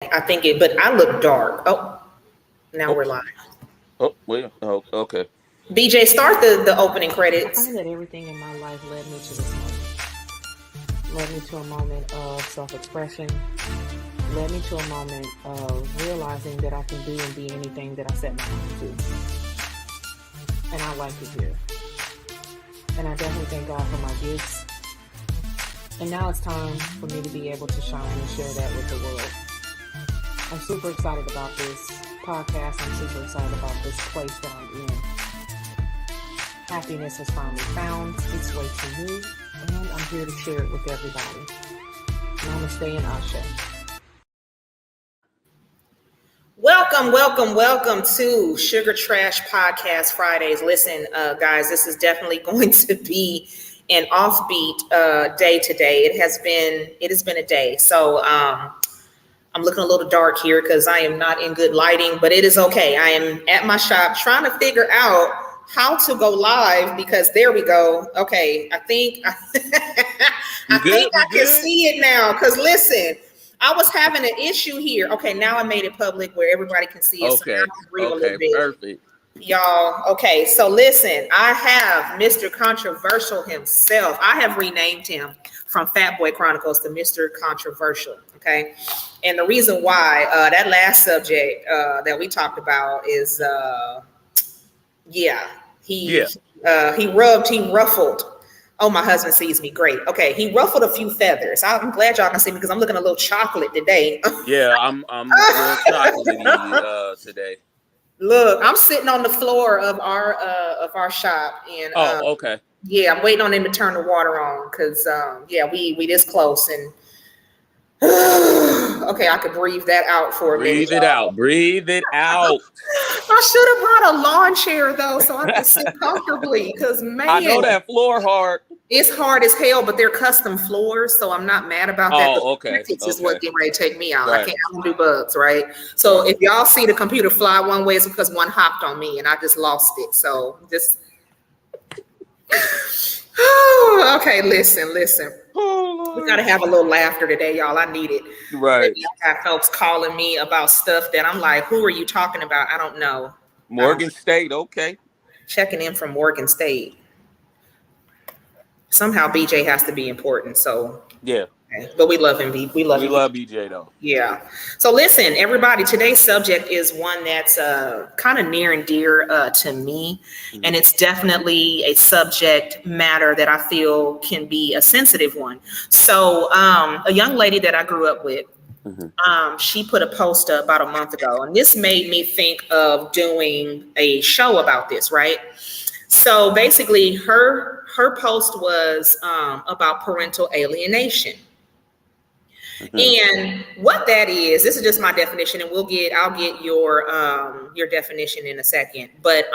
I think it, but I look dark. Oh, now Oh, we're live. oh, well, oh, okay. BJ, start the opening I credits. find that everything in my life led me to this moment. Led me to a moment of self-expression. Led me to a moment of realizing that I can do and be anything that I set my mind to. And I like it here. And I definitely thank God for my gifts. And now it's time for me to be able to shine and share that with the world. I'm super excited about this podcast. I'm super excited about this place that I'm in. Happiness has finally found its way to me, and I'm here to share it with everybody. Namaste and Ashe. Welcome to Sugar Trash Podcast Fridays. Listen, guys, this is definitely going to be an offbeat day today. It has been a day. So I'm looking a little dark here because I am not in good lighting, but it is okay. I am at my shop trying to figure out how to go live because there we go. Okay, I think I can see it now. Because listen, I was having an issue here. Okay, now I made it public where everybody can see it. Okay. So now I can breathe a Okay. little bit. Perfect. Y'all, okay, so listen, I have Mr. Controversial himself. I have renamed him from Fat Boy Chronicles to Mr. Controversial, okay? And the reason why, that last subject that we talked about is, he ruffled. Oh, my husband sees me, great. Okay, he ruffled a few feathers. I'm glad y'all can see me because I'm looking a little chocolate today. Yeah, I'm a little chocolatey today. Look, I'm sitting on the floor of our shop, and okay. yeah, I'm waiting on him to turn the water on because we this close, and okay, I could breathe that out for a minute. Breathe it out. Breathe it out. I should have brought a lawn chair though, so I could sit comfortably. Because man, I know that floor hard. It's hard as hell, but they're custom floors, so I'm not mad about that. Oh, okay. This is what getting ready to take me out. Right. I don't do bugs, right? So if y'all see the computer fly one way, it's because one hopped on me and I just lost it. So just okay, listen. We gotta have a little laughter today, y'all. I need it. Right. I got folks calling me about stuff that I'm like, who are you talking about? I don't know. Morgan State, okay. Checking in from Morgan State. Somehow BJ has to be important, so yeah. Okay. But we love him. We love BJ though. Yeah. So listen, everybody. Today's subject is one that's kind of near and dear to me, and it's definitely a subject matter that I feel can be a sensitive one. So a young lady that I grew up with, she put a post up about a month ago, and this made me think of doing a show about this, right? So basically, her post was about parental alienation. And what that is, this is just my definition, and I'll get your definition in a second. But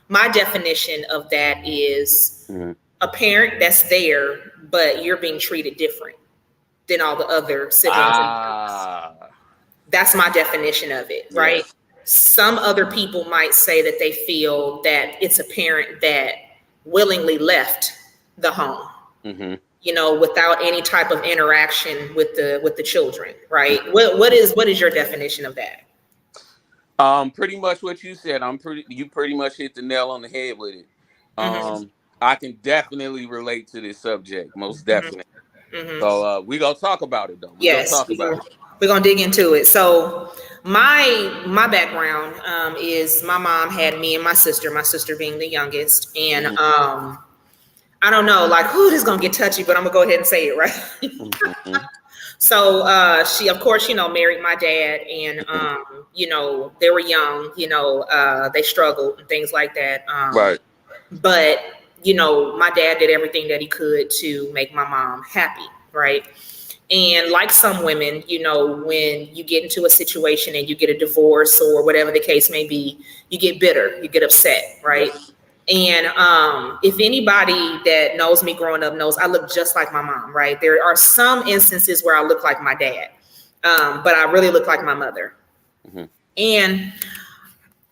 my definition of that is a parent that's there, but you're being treated different than all the other siblings. That's my definition of it, right? Yes. Some other people might say that they feel that it's a parent that willingly left the home. Without any type of interaction with the children, right? What is your definition of that? Pretty much what you said. You pretty much hit the nail on the head with it. I can definitely relate to this subject, most definitely. So we're gonna talk about it though. We're gonna dig into it. So my background is my mom had me and my sister being the youngest, and I don't know, like, this is gonna get touchy, but I'm gonna go ahead and say it, right? So she, of course, married my dad, and they were young, they struggled and things like that. Right. But my dad did everything that he could to make my mom happy, right? And like some women, when you get into a situation and you get a divorce or whatever the case may be, you get bitter, you get upset, right? Yes. And if anybody that knows me growing up knows I look just like my mom, right? There are some instances where I look like my dad, but I really look like my mother. And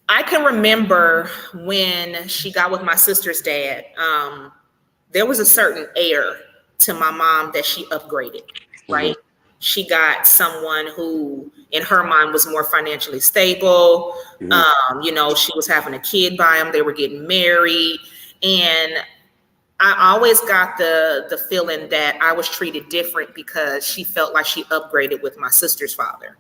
I can remember when she got with my sister's dad, there was a certain air to my mom that she upgraded, right? she got someone who in her mind was more financially stable. She was having a kid by him. They were getting married. And I always got the feeling that I was treated different because she felt like she upgraded with my sister's father.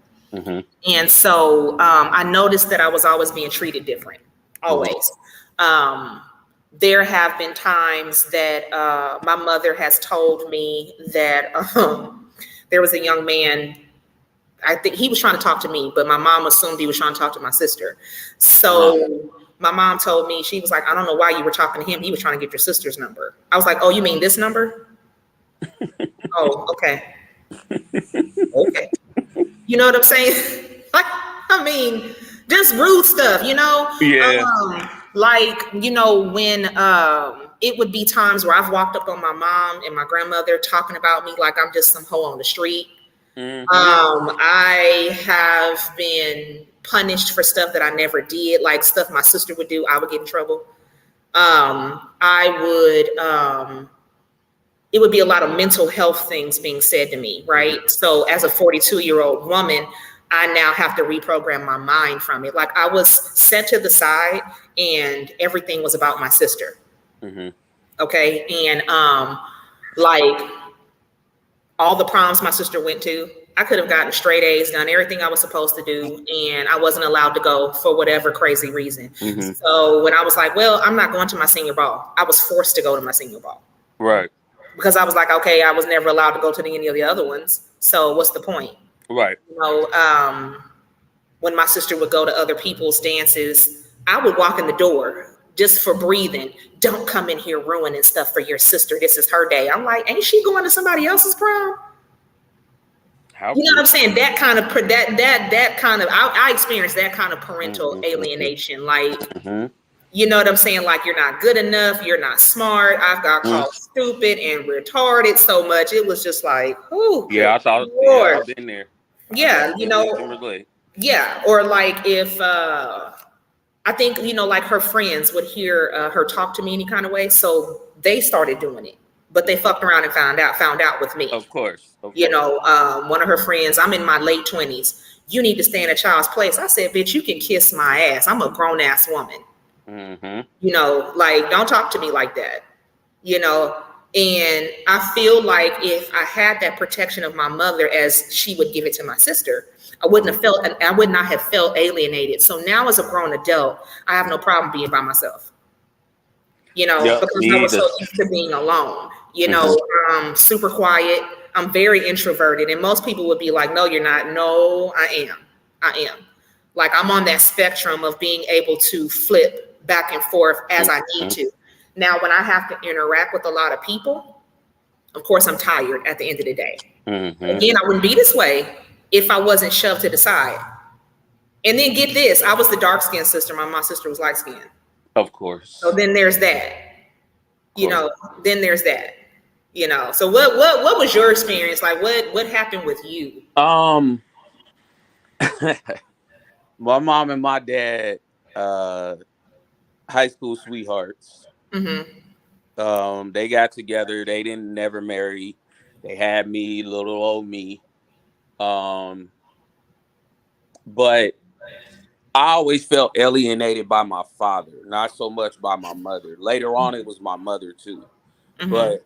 And so I noticed that I was always being treated different, always. There have been times that my mother has told me that there was a young man, I think he was trying to talk to me, but my mom assumed he was trying to talk to my sister. So my mom told me, she was like, I don't know why you were talking to him. He was trying to get your sister's number. I was like, oh, you mean this number? Oh, okay. Okay. You know what I'm saying? Like, I mean, just rude stuff, Yeah. When it would be times where I've walked up on my mom and my grandmother talking about me like I'm just some hoe on the street. I have been punished for stuff that I never did, like stuff my sister would do. I would get in trouble. It would be a lot of mental health things being said to me, right? So as a 42-year-old woman, I now have to reprogram my mind from it. Like I was set to the side and everything was about my sister. Okay. And like all the proms my sister went to, I could have gotten straight A's, done everything I was supposed to do, and I wasn't allowed to go for whatever crazy reason. So when I was like, well, I'm not going to my senior ball, I was forced to go to my senior ball. Right. Because I was like, okay, I was never allowed to go to any of the other ones. So what's the point? Right. When my sister would go to other people's dances, I would walk in the door just for breathing. Don't come in here ruining stuff for your sister. This is her day. I'm like, ain't she going to somebody else's prom? You know what I'm saying? That kind of I experienced that kind of parental alienation. Like, you know what I'm saying? Like, you're not good enough. You're not smart. I've got called stupid and retarded so much. It was just like, oh, yeah, I thought I've been there. Yeah, yeah. Or like if I think, like her friends would hear her talk to me any kind of way. So they started doing it, but they fucked around and found out with me. Of course. One of her friends, I'm in my late 20s. You need to stay in a child's place. I said, bitch, you can kiss my ass. I'm a grown ass woman. Like, don't talk to me like that, and I feel like if I had that protection of my mother as she would give it to my sister, I would not have felt alienated. So now as a grown adult, I have no problem being by myself, because I was so used to being alone, super quiet. I'm very introverted, and most people would be like, no, you're not. No, I am. Like, I'm on that spectrum of being able to flip back and forth as I need to. Now, when I have to interact with a lot of people, of course, I'm tired at the end of the day. Again, I wouldn't be this way if I wasn't shoved to the side. And then get this, I was the dark-skinned sister. My sister was light-skinned. Of course. So then there's that. Then there's that. So what was your experience? Like, what happened with you? My mom and my dad, high school sweethearts. They got together. They didn't never marry. They had me, little old me. But I always felt alienated by my father, not so much by my mother. Later on, it was my mother too. But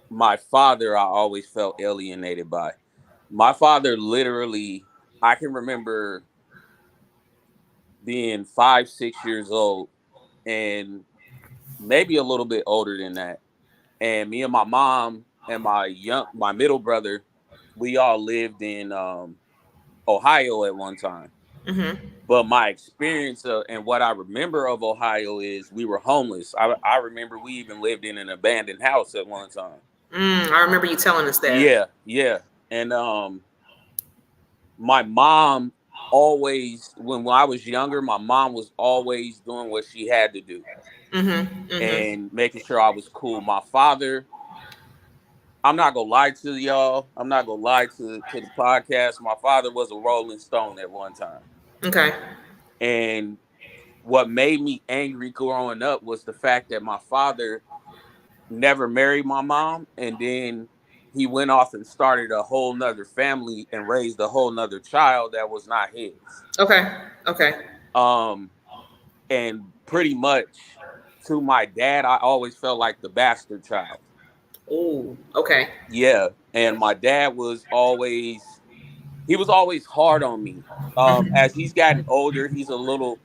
my father, I always felt alienated by. My father, literally, I can remember being 5, 6 years old, and maybe a little bit older than that. And me and my mom and my middle brother, we all lived in Ohio at one time. But my experience and what I remember of Ohio is we were homeless. I remember we even lived in an abandoned house at one time. I remember you telling us that. Yeah. And my mom always, when I was younger, my mom was always doing what she had to do. And making sure I was cool. My father, I'm not gonna lie to y'all. I'm not gonna lie to the podcast. My father was a Rolling Stone at one time. Okay. And what made me angry growing up was the fact that my father never married my mom, and then he went off and started a whole nother family and raised a whole nother child that was not his. Okay. Okay. And pretty much to my dad, I always felt like the bastard child. Ooh. Okay. Yeah. And my dad was always, he was always hard on me. As he's gotten older, he's a little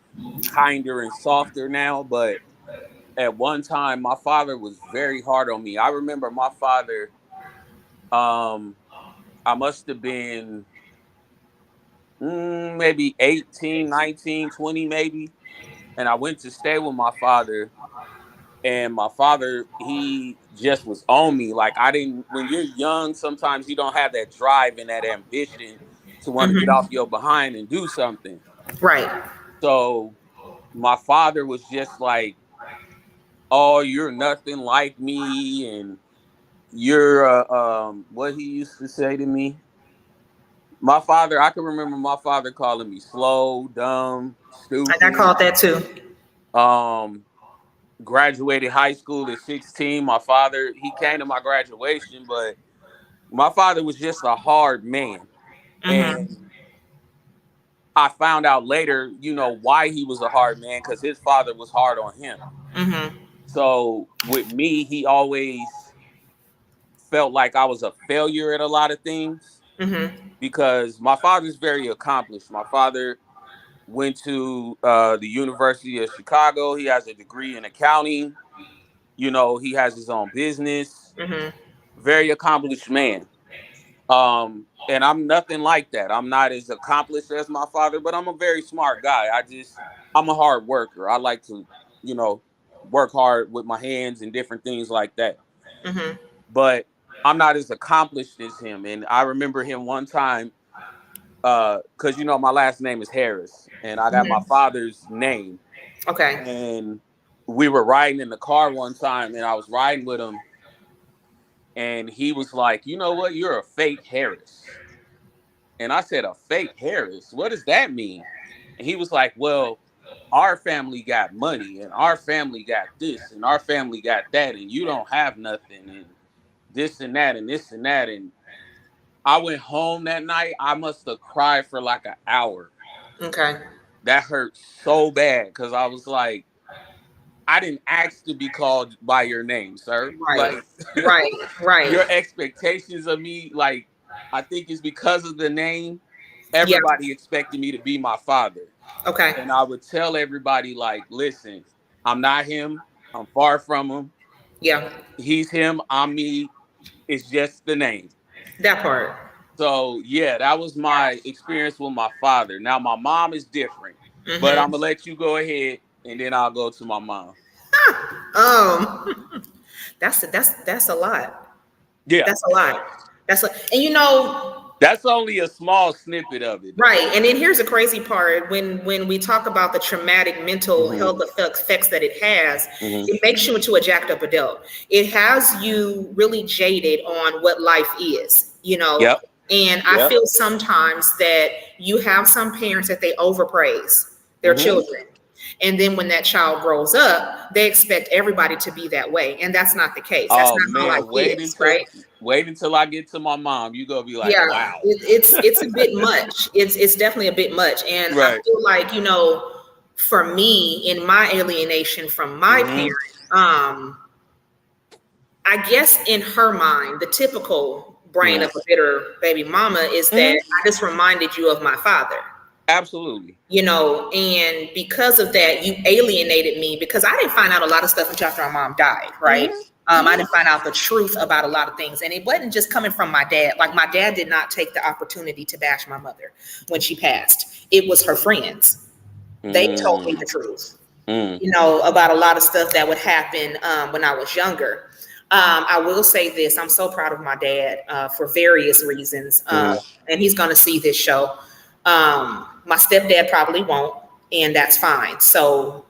kinder and softer now. But at one time, my father was very hard on me. I remember my father, I must have been maybe 18, 19, 20, maybe. And I went to stay with my father. And my father, he just was on me. Like, I didn't, when you're young, sometimes you don't have that drive and that ambition to want to get off your behind and do something. Right. So my father was just like, oh, you're nothing like me. And you're, what he used to say to me. My father, I can remember my father calling me slow, dumb, I got stupid. called that too. Graduated high school at 16. My father, he came to my graduation, but my father was just a hard man. And I found out later, why he was a hard man, because his father was hard on him. So with me, he always felt like I was a failure at a lot of things because my father's very accomplished. My father went to the University of Chicago. He has a degree in accounting. He has his own business. Very accomplished man. And I'm nothing like that. I'm not as accomplished as my father, but I'm a very smart guy. I'm a hard worker. I like to, work hard with my hands and different things like that. But I'm not as accomplished as him. And I remember him one time, because my last name is Harris, and I got my father's name. Okay. And we were riding in the car one time, and I was riding with him, and he was like, "You know what? You're a fake Harris." And I said, "A fake Harris? What does that mean?" And he was like, "Well, our family got money, and our family got this, and our family got that, and you don't have nothing, and this and that, and this and that." And I went home that night. I must have cried for like an hour. Okay. That hurt so bad because I was like, I didn't ask to be called by your name, sir. Right. Like, Right. your expectations of me, like, I think it's because of the name. Yeah. Everybody expected me to be my father. Okay. And I would tell everybody, like, listen, I'm not him. I'm far from him. Yeah. He's him. I'm me. It's just the name. That part. So, yeah, that was my experience with my father. Now, my mom is different. But I'm going to let you go ahead, and then I'll go to my mom. That's a lot. Yeah. That's a lot. And that's only a small snippet of it. Right. And then here's the crazy part. When we talk about the traumatic mental health effects that it has, it makes you into a jacked up adult. It has you really jaded on what life is, Yep. And I feel sometimes that you have some parents that they overpraise their children. And then when that child grows up, they expect everybody to be that way. And that's not the case. That's not how life is, right? Wait until I get to my mom. You're going to be like, wow. It's a bit much. It's definitely a bit much. And I feel like, for me, in my alienation from my parent, I guess in her mind, the typical brain of a bitter baby mama is that I just reminded you of my father. Absolutely. And because of that, you alienated me because I didn't find out a lot of stuff until after my mom died, right? I didn't find out the truth about a lot of things. And it wasn't just coming from my dad. Like, my dad did not take the opportunity to bash my mother when she passed. It was her friends. They told me the truth, about a lot of stuff that would happen when I was younger. I will say this. I'm so proud of my dad for various reasons. And he's going to see this show. My stepdad probably won't, and that's fine. So,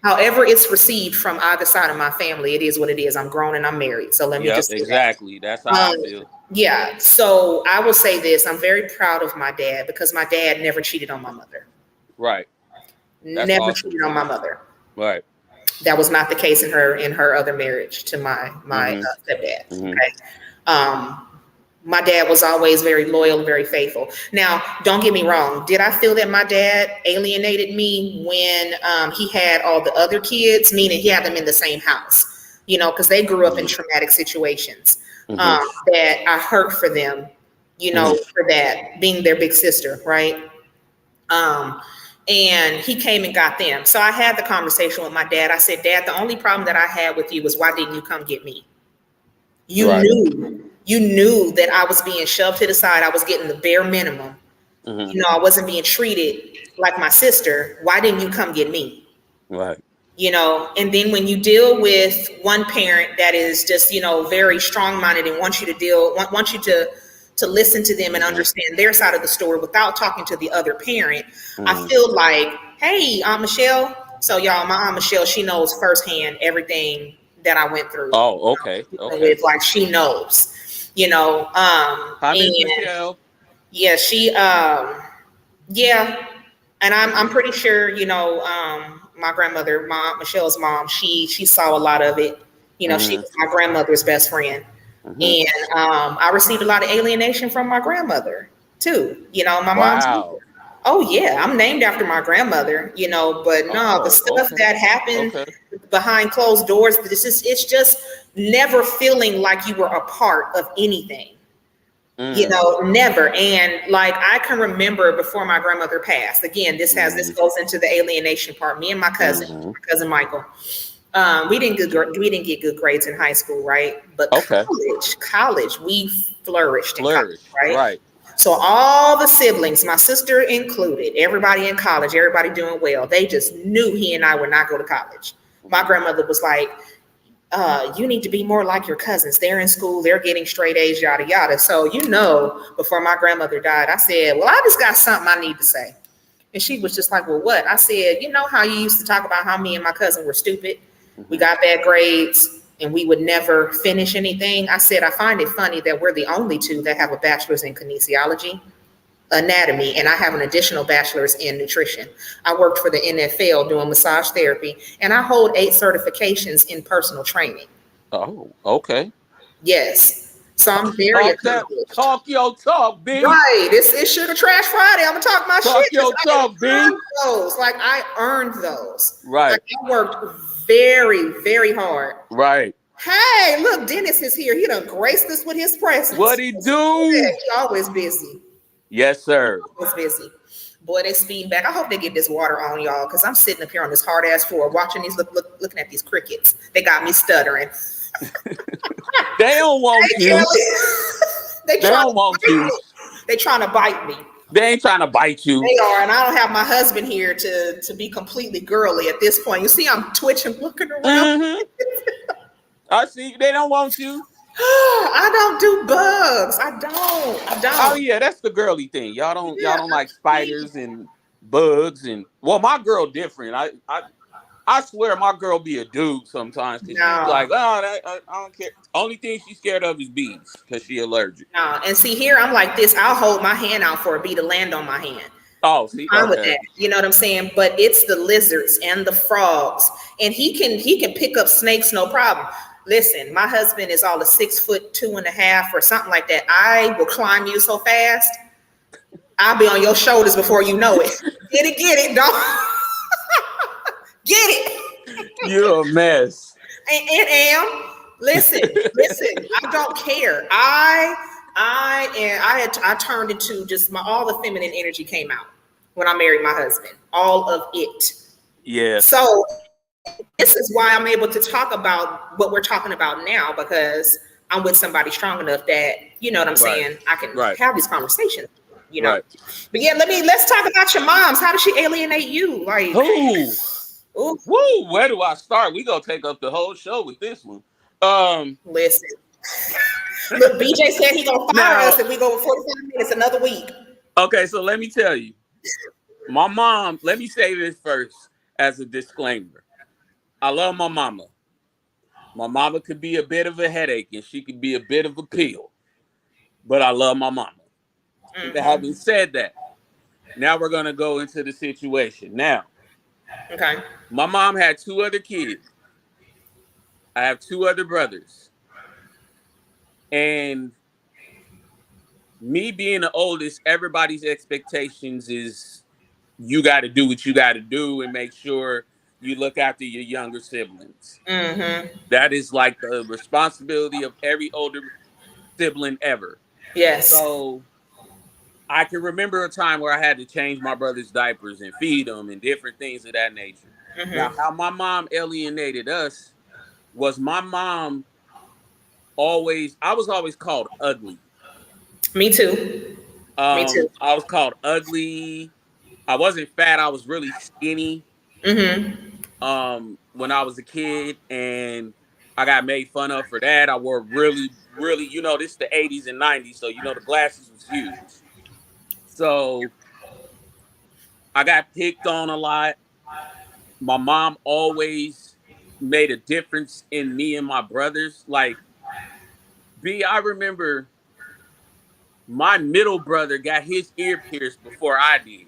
however it's received from either side of my family, it is what it is. I'm grown and I'm married. So let me just say exactly. That's how I feel. Yeah. So I will say this. I'm very proud of my dad because my dad never cheated on my mother. Right. Never cheated on my mother. Right. That was not the case in her other marriage to my stepdad. Okay. My dad was always very loyal, very faithful. Now, don't get me wrong. Did I feel that my dad alienated me when he had all the other kids, meaning he had them in the same house, because they grew up in traumatic situations, that I hurt for them, for that, being their big sister, right? And he came and got them. So I had the conversation with my dad. I said, Dad, the only problem that I had with you was why didn't you come get me? You knew that I was being shoved to the side. I was getting the bare minimum. I wasn't being treated like my sister. Why didn't you come get me? Right. And then when you deal with one parent that is just, very strong-minded and wants you to listen to them and understand their side of the story without talking to the other parent, I feel like, hey, Aunt Michelle. So y'all, my Aunt Michelle, she knows firsthand everything that I went through. Oh, okay. With, like, she knows. Hi, Miss Michelle. Yeah, she, yeah, and I'm pretty sure, my grandmother, my Aunt Michelle's mom, she saw a lot of it. She was my grandmother's best friend, and I received a lot of alienation from my grandmother too. My mom. Oh yeah, I'm named after my grandmother. But no, the stuff that happened behind closed doors, it's just never feeling like you were a part of anything. Never. And like, I can remember before my grandmother passed, again, this goes into the alienation part. Me and my cousin Michael, we didn't get good grades in high school, right? But college, we flourished in college, right? So all the siblings, my sister included, everybody in college, everybody doing well, they just knew he and I would not go to college. My grandmother was like, you need to be more like your cousins. They're in school, they're getting straight A's, yada, yada. So, before my grandmother died, I said, well, I just got something I need to say. And she was just like, well, what? I said, you know how you used to talk about how me and my cousin were stupid? We got bad grades and we would never finish anything. I said, I find it funny that we're the only two that have a bachelor's in kinesiology, anatomy, and I have an additional bachelor's in nutrition. I worked for the NFL doing massage therapy, and I hold 8 certifications in personal training. Oh, okay. Yes. So I'm very accomplished. Talk your talk, B. Right. It's Sugar Trash Friday. I'm gonna talk my shit. Talk your talk, B. I earned those. Right. Like, I worked very, very hard. Right. Hey, look, Dennis is here. He done graced us with his presence. What he do? Yeah, he always busy. Yes, sir. Always busy. Boy, they speeding back. I hope they get this water on, y'all, because I'm sitting up here on this hard ass floor watching these, looking at these crickets. They got me stuttering. They don't want you. They don't want you. They trying to bite me. They ain't trying to bite you. They are, and I don't have my husband here to be completely girly at this point. You see, I'm twitching, looking around. I see. They don't want you. I don't do bugs. I don't. Oh yeah, that's the girly thing. Y'all don't like spiders and bugs and my girl different. I swear my girl be a dude sometimes because she's like, I don't care. Only thing she's scared of is bees because she allergic. No, and see here I'm like this. I'll hold my hand out for a bee to land on my hand. Oh, see, I'm with that. You know what I'm saying? But it's the lizards and the frogs, and he can pick up snakes, no problem. Listen, my husband is all of 6'2.5" or something like that. I will climb you so fast, I'll be on your shoulders before you know it. Get it, don't get it. You're a mess. And am. Listen. I don't care. I turned into just all the feminine energy came out when I married my husband. All of it. Yeah. So this is why I'm able to talk about what we're talking about now, because I'm with somebody strong enough that, you know what I'm saying, I can have these conversations, But yeah, let's talk about your moms. How did she alienate you? Like, Ooh. Where do I start? We gonna take up the whole show with this one. Listen. Look, BJ said he gonna fire us if we go for 45 minutes another week. Okay, so let me tell you. My mom, let me say this first as a disclaimer. I love my mama. My mama could be a bit of a headache and she could be a bit of a pill. But I love my mama. Having said that, now we're going to go into the situation. Now, my mom had 2 other kids. I have 2 other brothers. And me being the oldest, everybody's expectations is you got to do what you got to do and make sure you look after your younger siblings. Mm-hmm. That is like the responsibility of every older sibling ever. Yes. So I can remember a time where I had to change my brother's diapers and feed them and different things of that nature. Now, Mm-hmm. how my mom alienated us was my mom always, I was always called ugly. Me too. Me too. I was called ugly. I wasn't fat. I was really skinny. Mm-hmm. When I was a kid, and I got made fun of for that. I wore really, really, this is the 80s and 90s, so the glasses was huge. So I got picked on a lot. My mom always made a difference in me and my brothers. Like, I remember my middle brother got his ear pierced before I did.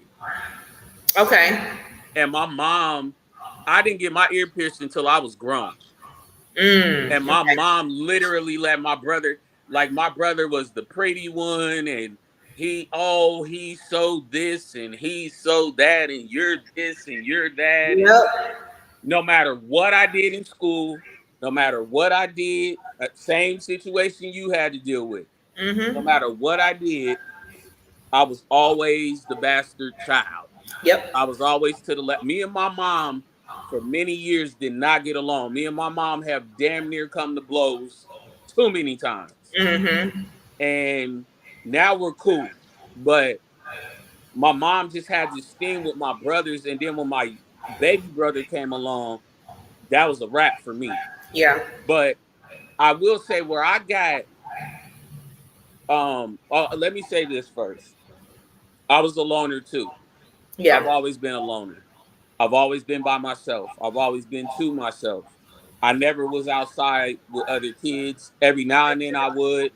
Okay. And my mom, I didn't get my ear pierced until I was grown. And my Okay. mom literally let my brother, like my brother was the pretty one, and he's so this and he's so that, and you're this and you're that. And Yep. no matter what I did in school, no matter what I did, same situation you had to deal with. No Mm-hmm. matter what I did, I was always the bastard child. Yep. I was always to the left. Me and my mom for many years did not get along. Me and my mom have damn near come to blows too many times. Mm-hmm. And now we're cool. But my mom just had this thing with my brothers. And then when my baby brother came along, that was a wrap for me. Yeah. But I will say where I got, let me say this first. I was a loner too. I've Yeah. always been a loner. I've always been by myself. I've always been to myself. I never was outside with other kids. Every now and then I would,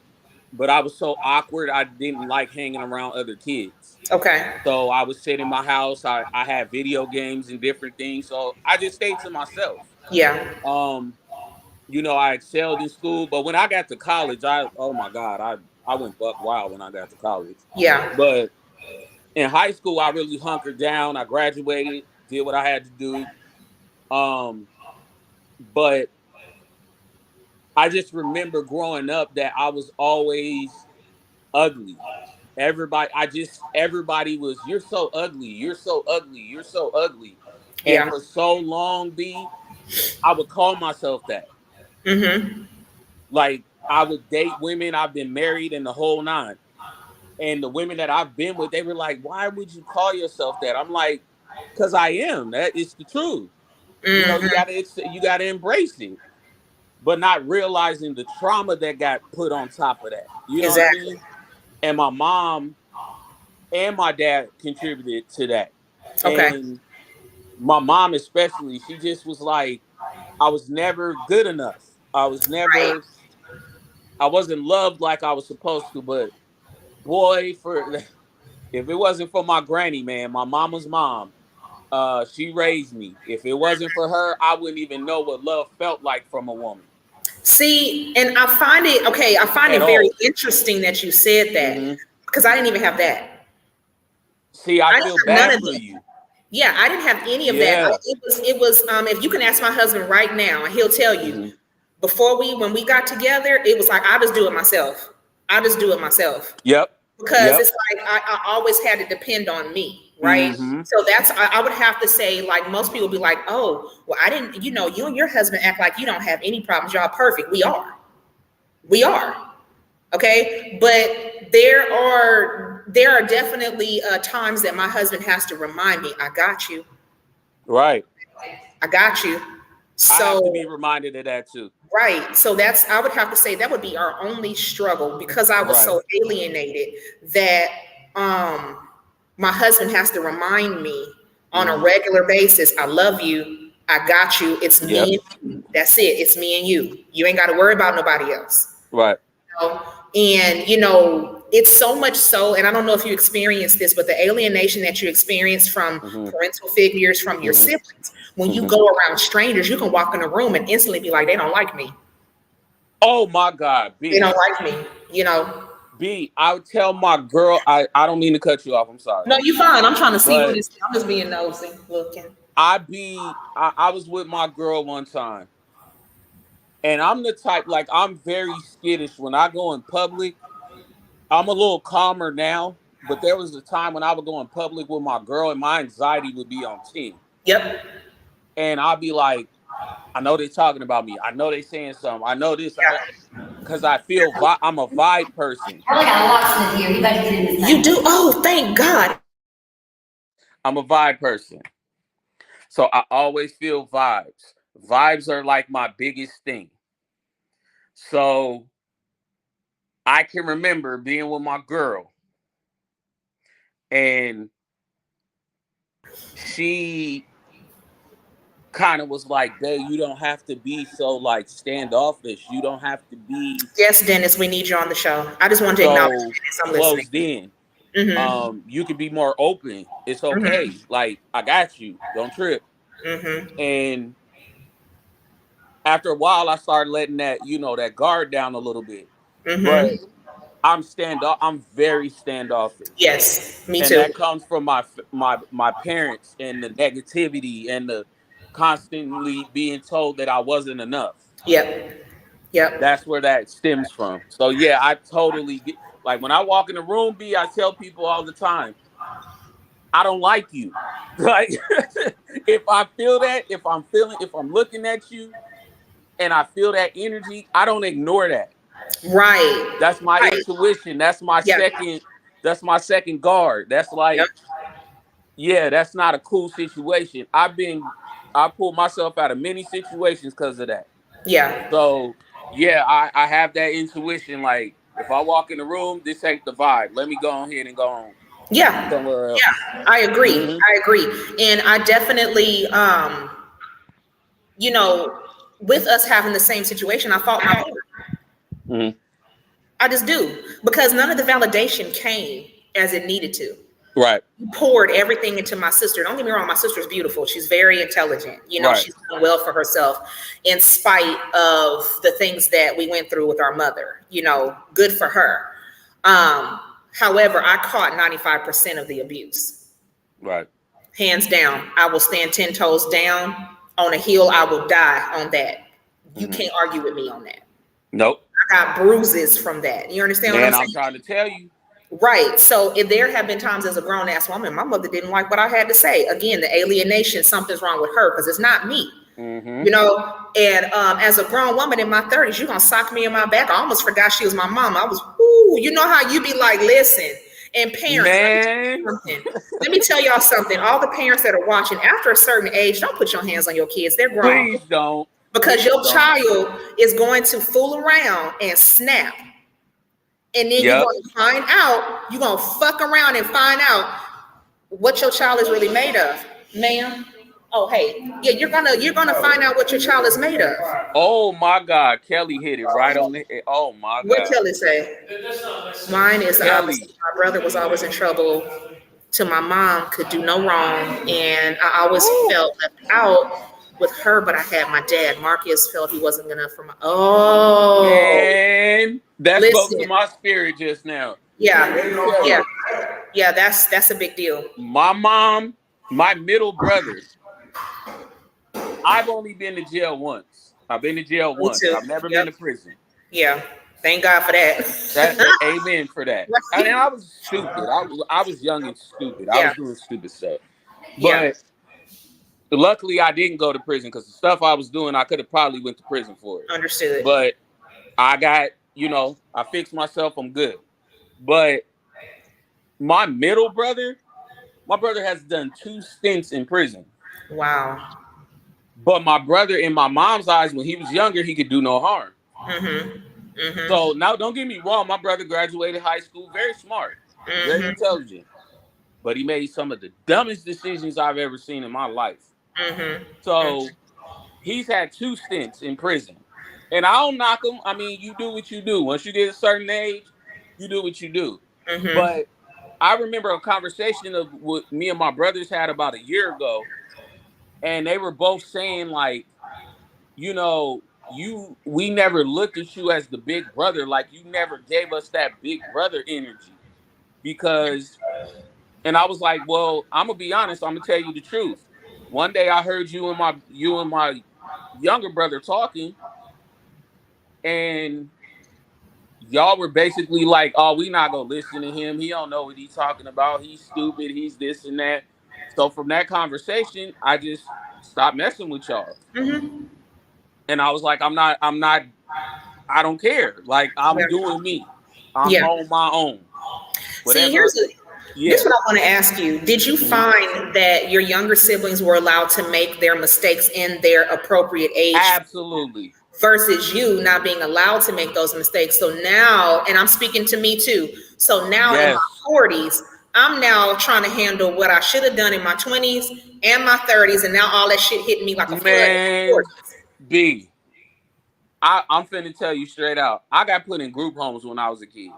but I was so awkward. I didn't like hanging around other kids. Okay. So I would sit in my house. I had video games and different things. So I just stayed to myself. Yeah. I excelled in school, but when I got to college, oh my God, I went buck wild when I got to college. Yeah. But in high school, I really hunkered down. I graduated, did what I had to do. But I just remember growing up that I was always ugly. Everybody was, you're so ugly, you're so ugly, you're so ugly. And Yeah. for so long, I would call myself that. Mm-hmm. Like, I would date women, I've been married and the whole nine. And the women that I've been with, they were like, why would you call yourself that? I'm like, because I am. That is the truth. Mm-hmm. You gotta embrace it, but not realizing the trauma that got put on top of that. You know what I Exactly. mean? And my mom and my dad contributed to that. Okay. And my mom especially, she just was like, I was never good enough. Right. I wasn't loved like I was supposed to, but boy, if it wasn't for my granny, man, my mama's mom, she raised me. If it wasn't for her, I wouldn't even know what love felt like from a woman See, and I find it okay. I find at it very all. interesting that you said that Hmm. because I didn't even have that. See, I I didn't feel have none bad of for that. you. Yeah, I didn't have any of that. Yeah. It was. If you can ask my husband right now, and he'll tell you. Hmm. When we got together, it was like I just do it myself. I just do it myself. Yep. Because Yep. it's like I always had to depend on me, right? Hmm. So I would have to say, like most people be like, oh, well, I didn't, you and your husband act like you don't have any problems. Y'all perfect. We are, okay. But there are definitely times that my husband has to remind me, I got you, Right. I got you. I have to So be reminded of that too. right. So I would have to say that would be our only struggle because I was Right. so alienated that my husband has to remind me on a regular basis, I love you, I got you, it's Yep. me and you. That's it. It's me and you. You ain't got to worry about nobody else. Right. And it's so much so, and I don't know if you experienced this, but the alienation that you experience from Hmm. parental figures, from your Hmm. siblings, when you Hmm. go around strangers, you can walk in a room and instantly be like, they don't like me. Oh my God, They B. don't like me, you know. B, I would tell my girl, I don't mean to cut you off, I'm sorry. No, you fine. I'm trying to see what But is. I'm just being nosy, looking. I was with my girl one time, and I'm the type, like, I'm very skittish when I go in public. I'm a little calmer now, but there was a time when I would go in public with my girl and my anxiety would be on 10. Yep. And I'd be like, I know they're talking about me. I know they're saying something. I know this. Yeah. Because I feel I'm a vibe person. I got a locksmith here. You better get in this thing. You do? Oh, thank God. I'm a vibe person. So I always feel vibes. Vibes are like my biggest thing. So I can remember being with my girl and she kind of was like, "Babe, you don't have to be so like standoffish. You don't have to be Yes, Dennis, we need you on the show. I just wanted to acknowledge so Dennis. I'm listening. closed in. Mm-hmm. You can be more open. It's Mm-hmm. okay. Like, I got you. Don't trip." Mm-hmm. And after a while, I started letting that, that guard down a little bit. But Mm-hmm. I'm very standoffish. Yes, me And too. that comes from my parents and the negativity and the constantly being told that I wasn't enough. Yep. Yep. That's where that stems from. So yeah, I totally get, like, when I walk in the room, B, I tell people all the time, I don't like you. Like, if I feel that, if I'm looking at you and I feel that energy, I don't ignore that. Right. That's my Right. intuition. Yep. That's my second guard. That's Yep. like, yeah, that's not a cool situation. I pulled myself out of many situations because of that. Yeah. So yeah, I have that intuition. Like, if I walk in the room, this ain't the vibe. Let me go on here and go on Yeah. somewhere else. Yeah. I agree. Mm-hmm. I agree. And I definitely, you know, with us having the same situation, I fought my parents. Mm-hmm. I just do because none of the validation came as it needed to. Right. You poured everything into my sister. Don't get me wrong, my sister's beautiful. She's very intelligent. You know, Right. she's doing well for herself in spite of the things that we went through with our mother. You know, good for her. However, I caught 95% of the abuse. Right. Hands down. I will stand 10 toes down on a hill. I will die on that. You Mm-hmm. can't argue with me on that. Nope. I got bruises from that. You understand what And I'm I'm saying? trying to tell you. Right. So if there have been times as a grown ass woman, my mother didn't like what I had to say. Again, the alienation, something's wrong with her because it's not me. Mm-hmm. You know, and as a grown woman in my 30s, you're gonna sock me in my back. I almost forgot she was my mom. I was, ooh, you know how you be like, listen, and parents, let me tell y'all something. All the parents that are watching, after a certain age, don't put your hands on your kids. They're grown. Please don't. Because Please your don't. child is going to fool around and snap. And then you're Yep. going to find out, you're going to fuck around and find out what your child is really made of. Ma'am, oh, hey, yeah, you're gonna find out what your child is made of. Oh my God, Kelly hit it right on the head. Oh my What God. Kelly say? Mine is Kelly. my brother was always in trouble till my mom could do no wrong. And I always felt left out with her, but I had my dad. Marcus felt he wasn't good enough for my, And that spoke to listen. my spirit just now. Yeah, yeah, that's a big deal. My mom, my middle brother, I've only been to jail once. I've been to jail Me once. too. I've never Yep. been to prison. Yeah, thank God for that. Amen for that. Right. And I was stupid. I was young and stupid. I Yeah. was doing stupid stuff. Yeah. But luckily I didn't go to prison because the stuff I was doing, I could have probably went to prison for it. Understood. But I got, I fixed myself. I'm good. But my middle brother, has done 2 stints in prison. Wow. But my brother, in my mom's eyes, when he was younger, he could do no harm. Mm-hmm. Mm-hmm. So now, don't get me wrong. My brother graduated high school, very smart, very intelligent. But he made some of the dumbest decisions I've ever seen in my life. Mm-hmm. So he's had 2 stints in prison. And I don't knock him. I mean, you do what you do. Once you get a certain age, you do what you do. Mm-hmm. But I remember a conversation of what me and my brothers had about a year ago. And they were both saying, like, we never looked at you as the big brother. Like, you never gave us that big brother energy. Because, and I was like, well, I'm gonna be honest. I'm gonna tell you the truth. One day I heard you and my younger brother talking, and y'all were basically like, oh, we not gonna listen to him. He don't know what he's talking about. He's stupid. He's this and that. So from that conversation, I just stopped messing with y'all. Mm-hmm. And I was like, I don't care. Like, I'm doing me. I'm on my own. Whatever. See, this is what I want to ask you. Did you find that your younger siblings were allowed to make their mistakes in their appropriate age? Absolutely. Versus you not being allowed to make those mistakes. So now, and I'm speaking to me too. So now in my 40s, I'm now trying to handle what I should have done in my 20s and my 30s, and now all that shit hitting me like a flood. B, I'm finna tell you straight out. I got put in group homes when I was a kid.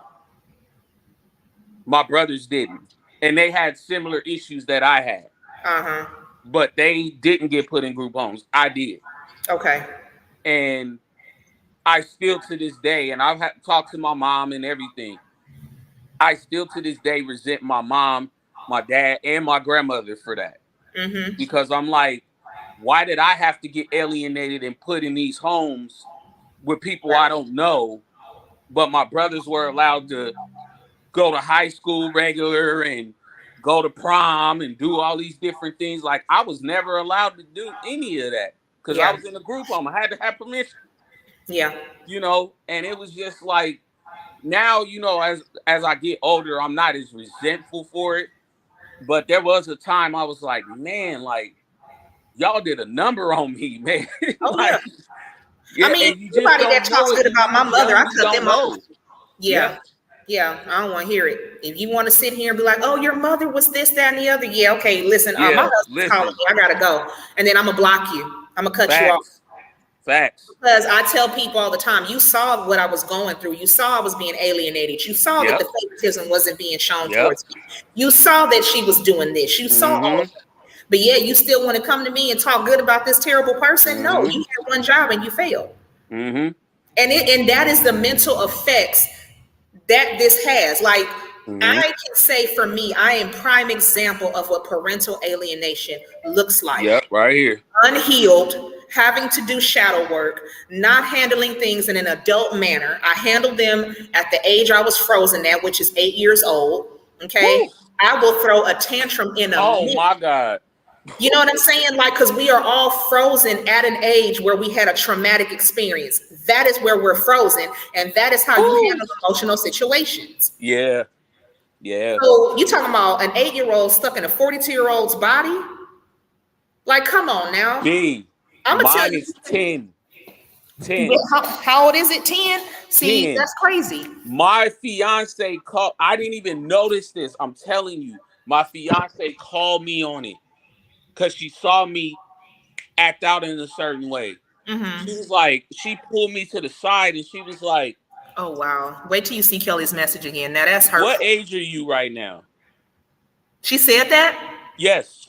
My brothers didn't, and they had similar issues that I had. But they didn't get put in group homes. I did. Okay. And I still to this day, and I've talked to my mom and everything, I still to this day resent my mom, my dad, and my grandmother for that. Mm-hmm. Because I'm like, why did I have to get alienated and put in these homes with people I don't know, but my brothers were allowed to go to high school regular and go to prom and do all these different things? Like, I was never allowed to do any of that. Because I was in a group home. I had to have permission. Yeah. You know, and it was just like, now, you know, as I get older, I'm not as resentful for it. But there was a time I was like, man, like, y'all did a number on me, man. Like, I mean, anybody that talks good about my mother, I cut them off. Yeah, I don't want to hear it. If you want to sit here and be like, oh, your mother was this, that, and the other. Yeah, okay, listen, my husband's calling me. I got to go. And then I'm going to block you. I'm going to cut you off. Facts. Because I tell people all the time, you saw what I was going through. You saw I was being alienated. You saw that the favoritism wasn't being shown towards me. You saw that she was doing this. You saw all of that. But yeah, you still want to come to me and talk good about this terrible person? No, you had one job and you failed. And that is the mental effects that this has. Like, I can say for me, I am prime example of what parental alienation looks like. Yep, right here. Unhealed, having to do shadow work, not handling things in an adult manner. I handled them at the age I was frozen at, which is 8 years old. Okay. Woo. I will throw a tantrum in a minute. My God. You know what I'm saying? Like, because we are all frozen at an age where we had a traumatic experience. That is where we're frozen. And that is how you handle emotional situations. Yeah. Yeah. So you talking about an 8-year-old stuck in a 42-year-old's body? Like, come on now. I'm gonna tell you. 10. How old is it? 10? See, 10. That's crazy. My fiance called. I didn't even notice this. I'm telling you. My fiance called me on it because she saw me act out in a certain way. She was like, she pulled me to the side and she was like, oh, wow. Wait till you see Kelly's message again. Now that's hurtful. What age are you right now? She said that? Yes.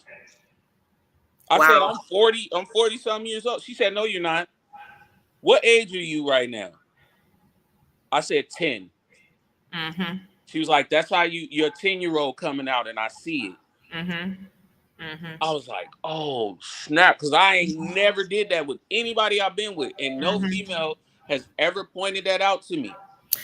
I said, I'm 40 something years old. She said, no, you're not. What age are you right now? I said 10. She was like, that's how you're a 10-year-old coming out and I see it. I was like, oh, snap. Because I ain't never did that with anybody I've been with. And no female has ever pointed that out to me.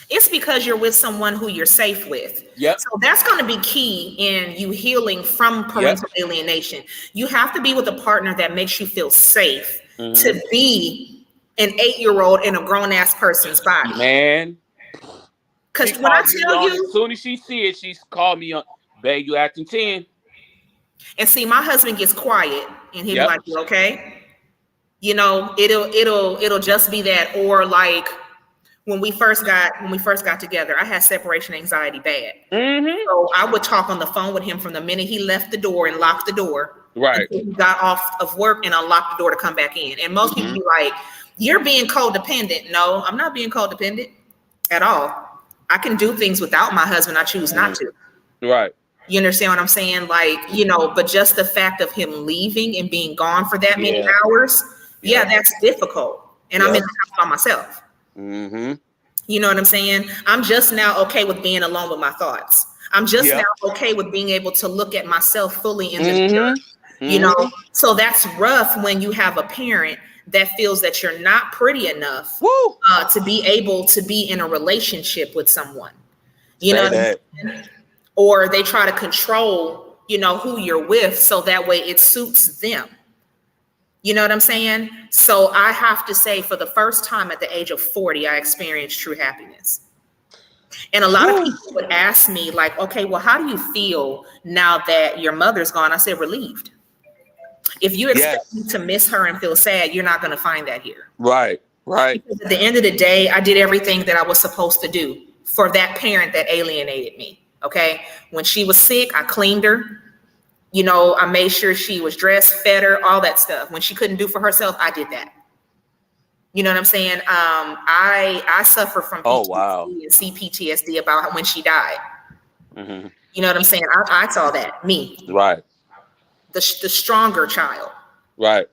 It's because you're with someone who you're safe with. Yep. So that's going to be key in you healing from parental alienation. You have to be with a partner that makes you feel safe to be an 8-year-old in a grown-ass person's body. Man. Because when I tell you. As soon as she see it, she's called me on, babe, you acting 10. And see, my husband gets quiet and he'll be like, you okay? You know, it'll just be that. Or like, when we first got together, I had separation anxiety bad. So I would talk on the phone with him from the minute he left the door and locked the door. Right. Until he got off of work and unlocked the door to come back in. And most people be like, you're being codependent. No, I'm not being codependent at all. I can do things without my husband. I choose not to. Right. You understand what I'm saying? Like, you know, but just the fact of him leaving and being gone for that many hours. Yeah, that's difficult. and I'm in the house by myself. Mm-hmm. You know what I'm saying? I'm just now okay with being alone with my thoughts. I'm just now okay with being able to look at myself fully in the mirror. You know, so that's rough when you have a parent that feels that you're not pretty enough to be able to be in a relationship with someone. You know what I'm saying? Or they try to control, you know, who you're with so that way it suits them. You know what I'm saying? So I have to say, for the first time at the age of 40, I experienced true happiness. And a lot of people would ask me, like, okay, well, how do you feel now that your mother's gone? I said, relieved. If you expect me to miss her and feel sad, you're not going to find that here. Right. Because at the end of the day, I did everything that I was supposed to do for that parent that alienated me. Okay. When she was sick, I cleaned her. You know, I made sure she was dressed, fed her, all that stuff. When she couldn't do for herself, I did that. You know what I'm saying? I suffer from PTSD and see PTSD about when she died. Mm-hmm. You know what I'm saying? I saw that, me. Right. The stronger child. Right.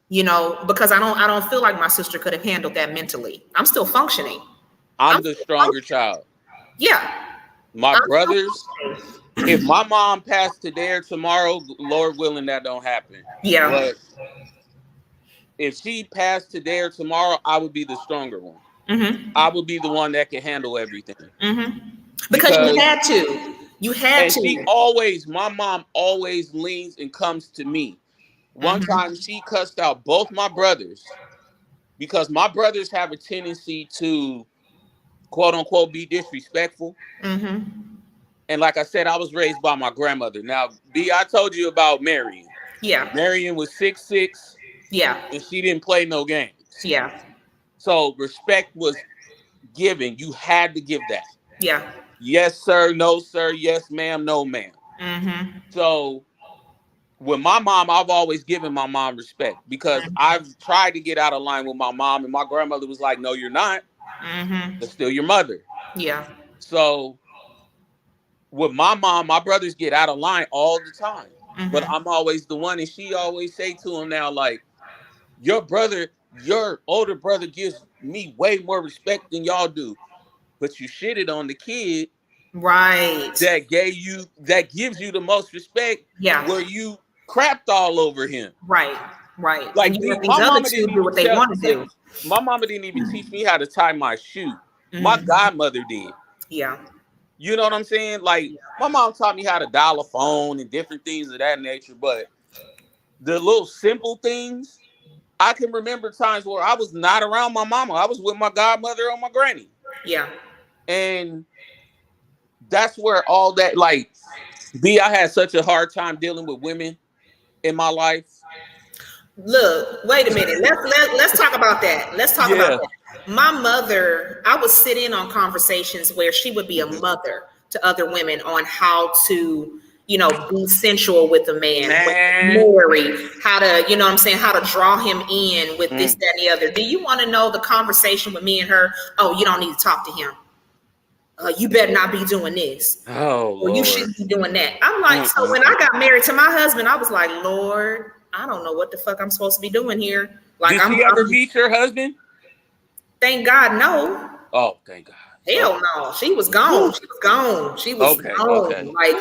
You know, because I don't feel like my sister could have handled that mentally. I'm still functioning. I'm the stronger child. Yeah. My brothers, if my mom passed today or tomorrow, Lord willing, that don't happen. Yeah. But if she passed today or tomorrow, I would be the stronger one. Mm-hmm. I would be the one that can handle everything. Mm-hmm. Because you had to. You had to. My mom always leans and comes to me. One time she cussed out both my brothers because my brothers have a tendency to, quote unquote, be disrespectful. Mm-hmm. And like I said, I was raised by my grandmother. Now, B, I told you about Marion. Yeah. Marion was 6'6". Yeah. And she didn't play no games. Yeah. So respect was given. You had to give that. Yeah. Yes, sir. No, sir. Yes, ma'am. No, ma'am. Mm-hmm. So with my mom, I've always given my mom respect because I've tried to get out of line with my mom, and my grandmother was like, "No, you're not. That's still your mother." Yeah. So with my mom, my brothers get out of line all the time, but I'm always the one, and she always say to him now, like, your older brother gives me way more respect than y'all do, but you shitted on the kid, right? That gives you the most respect. Yeah, where you crapped all over him. Right. Like and you let these other two do what they want to do. My mama didn't even teach me how to tie my shoe. My godmother did. Yeah. You know what I'm saying? Like, my mom taught me how to dial a phone and different things of that nature, but the little simple things, I can remember times where I was not around my mama. I was with my godmother or my granny. Yeah. And that's where all that, like, I had such a hard time dealing with women in my life. Look, wait a minute. Let's talk about that. Let's talk about that. My mother, I would sit in on conversations where she would be a mother to other women on how to, you know, be sensual with a man. Marry, how to, you know what I'm saying, how to draw him in with this, that, and the other. Do you want to know the conversation with me and her? Oh, you don't need to talk to him. You better not be doing this. Oh, or you shouldn't be doing that. I'm like, so when I got married to my husband, I was like, Lord, I don't know what the fuck I'm supposed to be doing here. Like, did she ever meet your husband? Thank God, no. Oh, thank God. Hell no. She was gone. She was gone. She was gone. Okay. Like,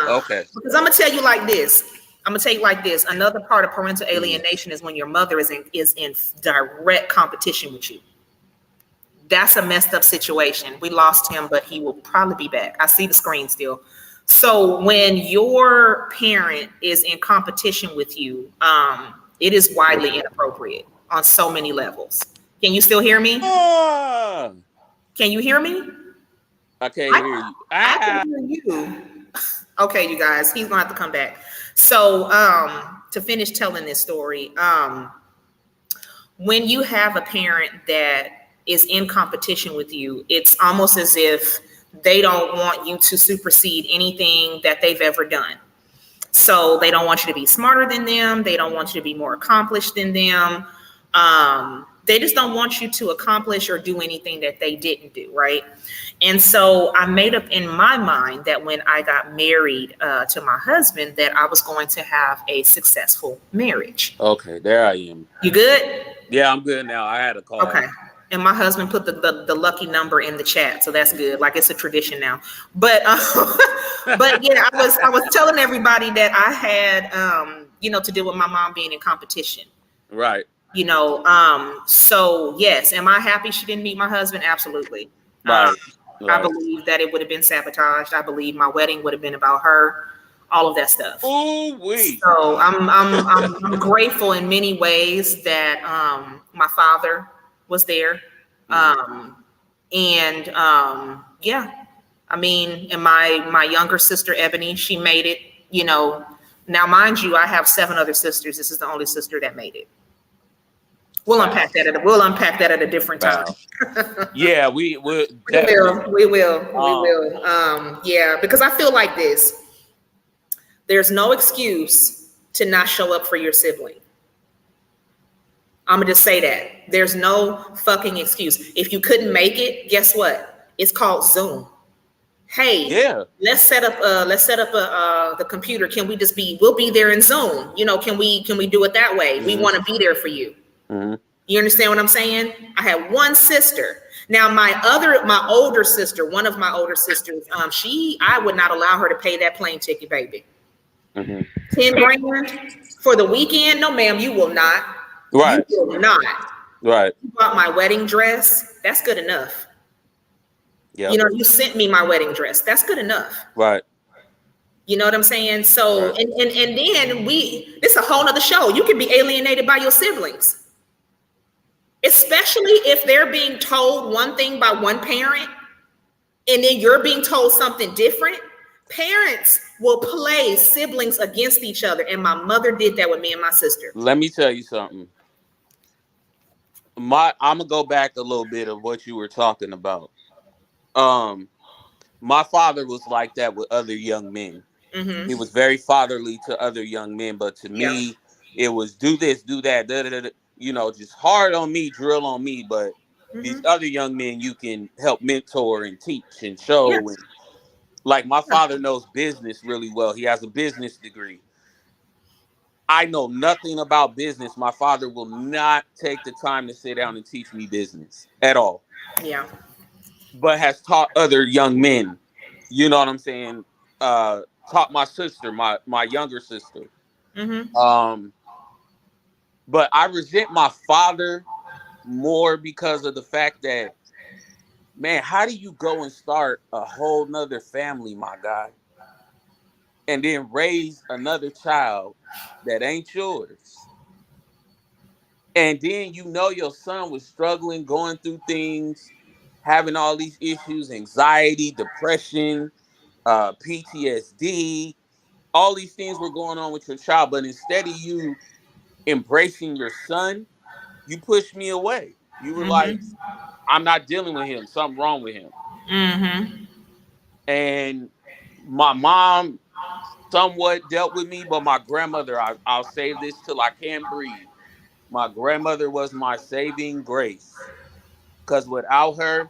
Okay. Because I'm gonna tell you like this. Another part of parental alienation is when your mother is in direct competition with you. That's a messed up situation. We lost him, but he will probably be back. I see the screen still. So when your parent is in competition with you, it is widely inappropriate on so many levels. Can you still hear me? Can you hear me? I can't hear you. I can hear you. Okay, you guys, he's gonna have to come back. So to finish telling this story, when you have a parent that is in competition with you, it's almost as if they don't want you to supersede anything that they've ever done. So they don't want you to be smarter than them. They don't want you to be more accomplished than them. They just don't want you to accomplish or do anything that they didn't do, right? And so I made up in my mind that when I got married to my husband, that I was going to have a successful marriage. Okay, there I am. You good? Yeah, I'm good now. I had a call. Okay. And my husband put the lucky number in the chat, so that's good. Like it's a tradition now. But but yeah, I was telling everybody that I had to deal with my mom being in competition. Right. So yes, am I happy she didn't meet my husband? Absolutely. Right. I believe that it would have been sabotaged. I believe my wedding would have been about her, all of that stuff. Ooh wee. So I'm grateful in many ways that my father was there. Yeah, I mean, and my younger sister Ebony, she made it. Now mind you, I have 7 other sisters. This is the only sister that made it. We'll unpack that at a different time. Yeah, we will. We will. Yeah, because I feel like this. There's no excuse to not show up for your sibling. I'm gonna just say that. There's no fucking excuse. If you couldn't make it, guess what? It's called Zoom. Hey, yeah, let's set up the computer. Can we just we'll be there in Zoom. Can we do it that way? Mm-hmm. We want to be there for you. Mm-hmm. You understand what I'm saying? I had one sister. Now my older sister, one of my older sisters, I would not allow her to pay that plane ticket, baby. Mm-hmm. 10 grand for the weekend? No, ma'am, you will not. Right. You will not. Right. You bought my wedding dress. That's good enough. Yep. You sent me my wedding dress. That's good enough. Right. You know what I'm saying? So, right. and then this is a whole nother show. You can be alienated by your siblings, especially if they're being told one thing by one parent and then you're being told something different. Parents will play siblings against each other. And my mother did that with me and my sister. Let me tell you something. I'm going to go back a little bit of what you were talking about. My father was like that with other young men. Mm-hmm. He was very fatherly to other young men, but to me, it was do this, do that, just hard on me, drill on me. But these other young men, you can help mentor and teach and show. Yes. And like my father knows business really well. He has a business degree. I know nothing about business. My father will not take the time to sit down and teach me business at all. Yeah. But has taught other young men, you know what I'm saying? Taught my sister, my younger sister. Mm-hmm. But I resent my father more because of the fact that, man, how do you go and start a whole nother family, my guy, and then raise another child that ain't yours? And then your son was struggling, going through things, having all these issues, anxiety, depression, PTSD, all these things were going on with your child. But instead of you embracing your son, you pushed me away. You were like, I'm not dealing with him. Something wrong with him. Mm-hmm. And my mom somewhat dealt with me, but my grandmother, I'll save this till I can breathe. My grandmother was my saving grace. Because without her,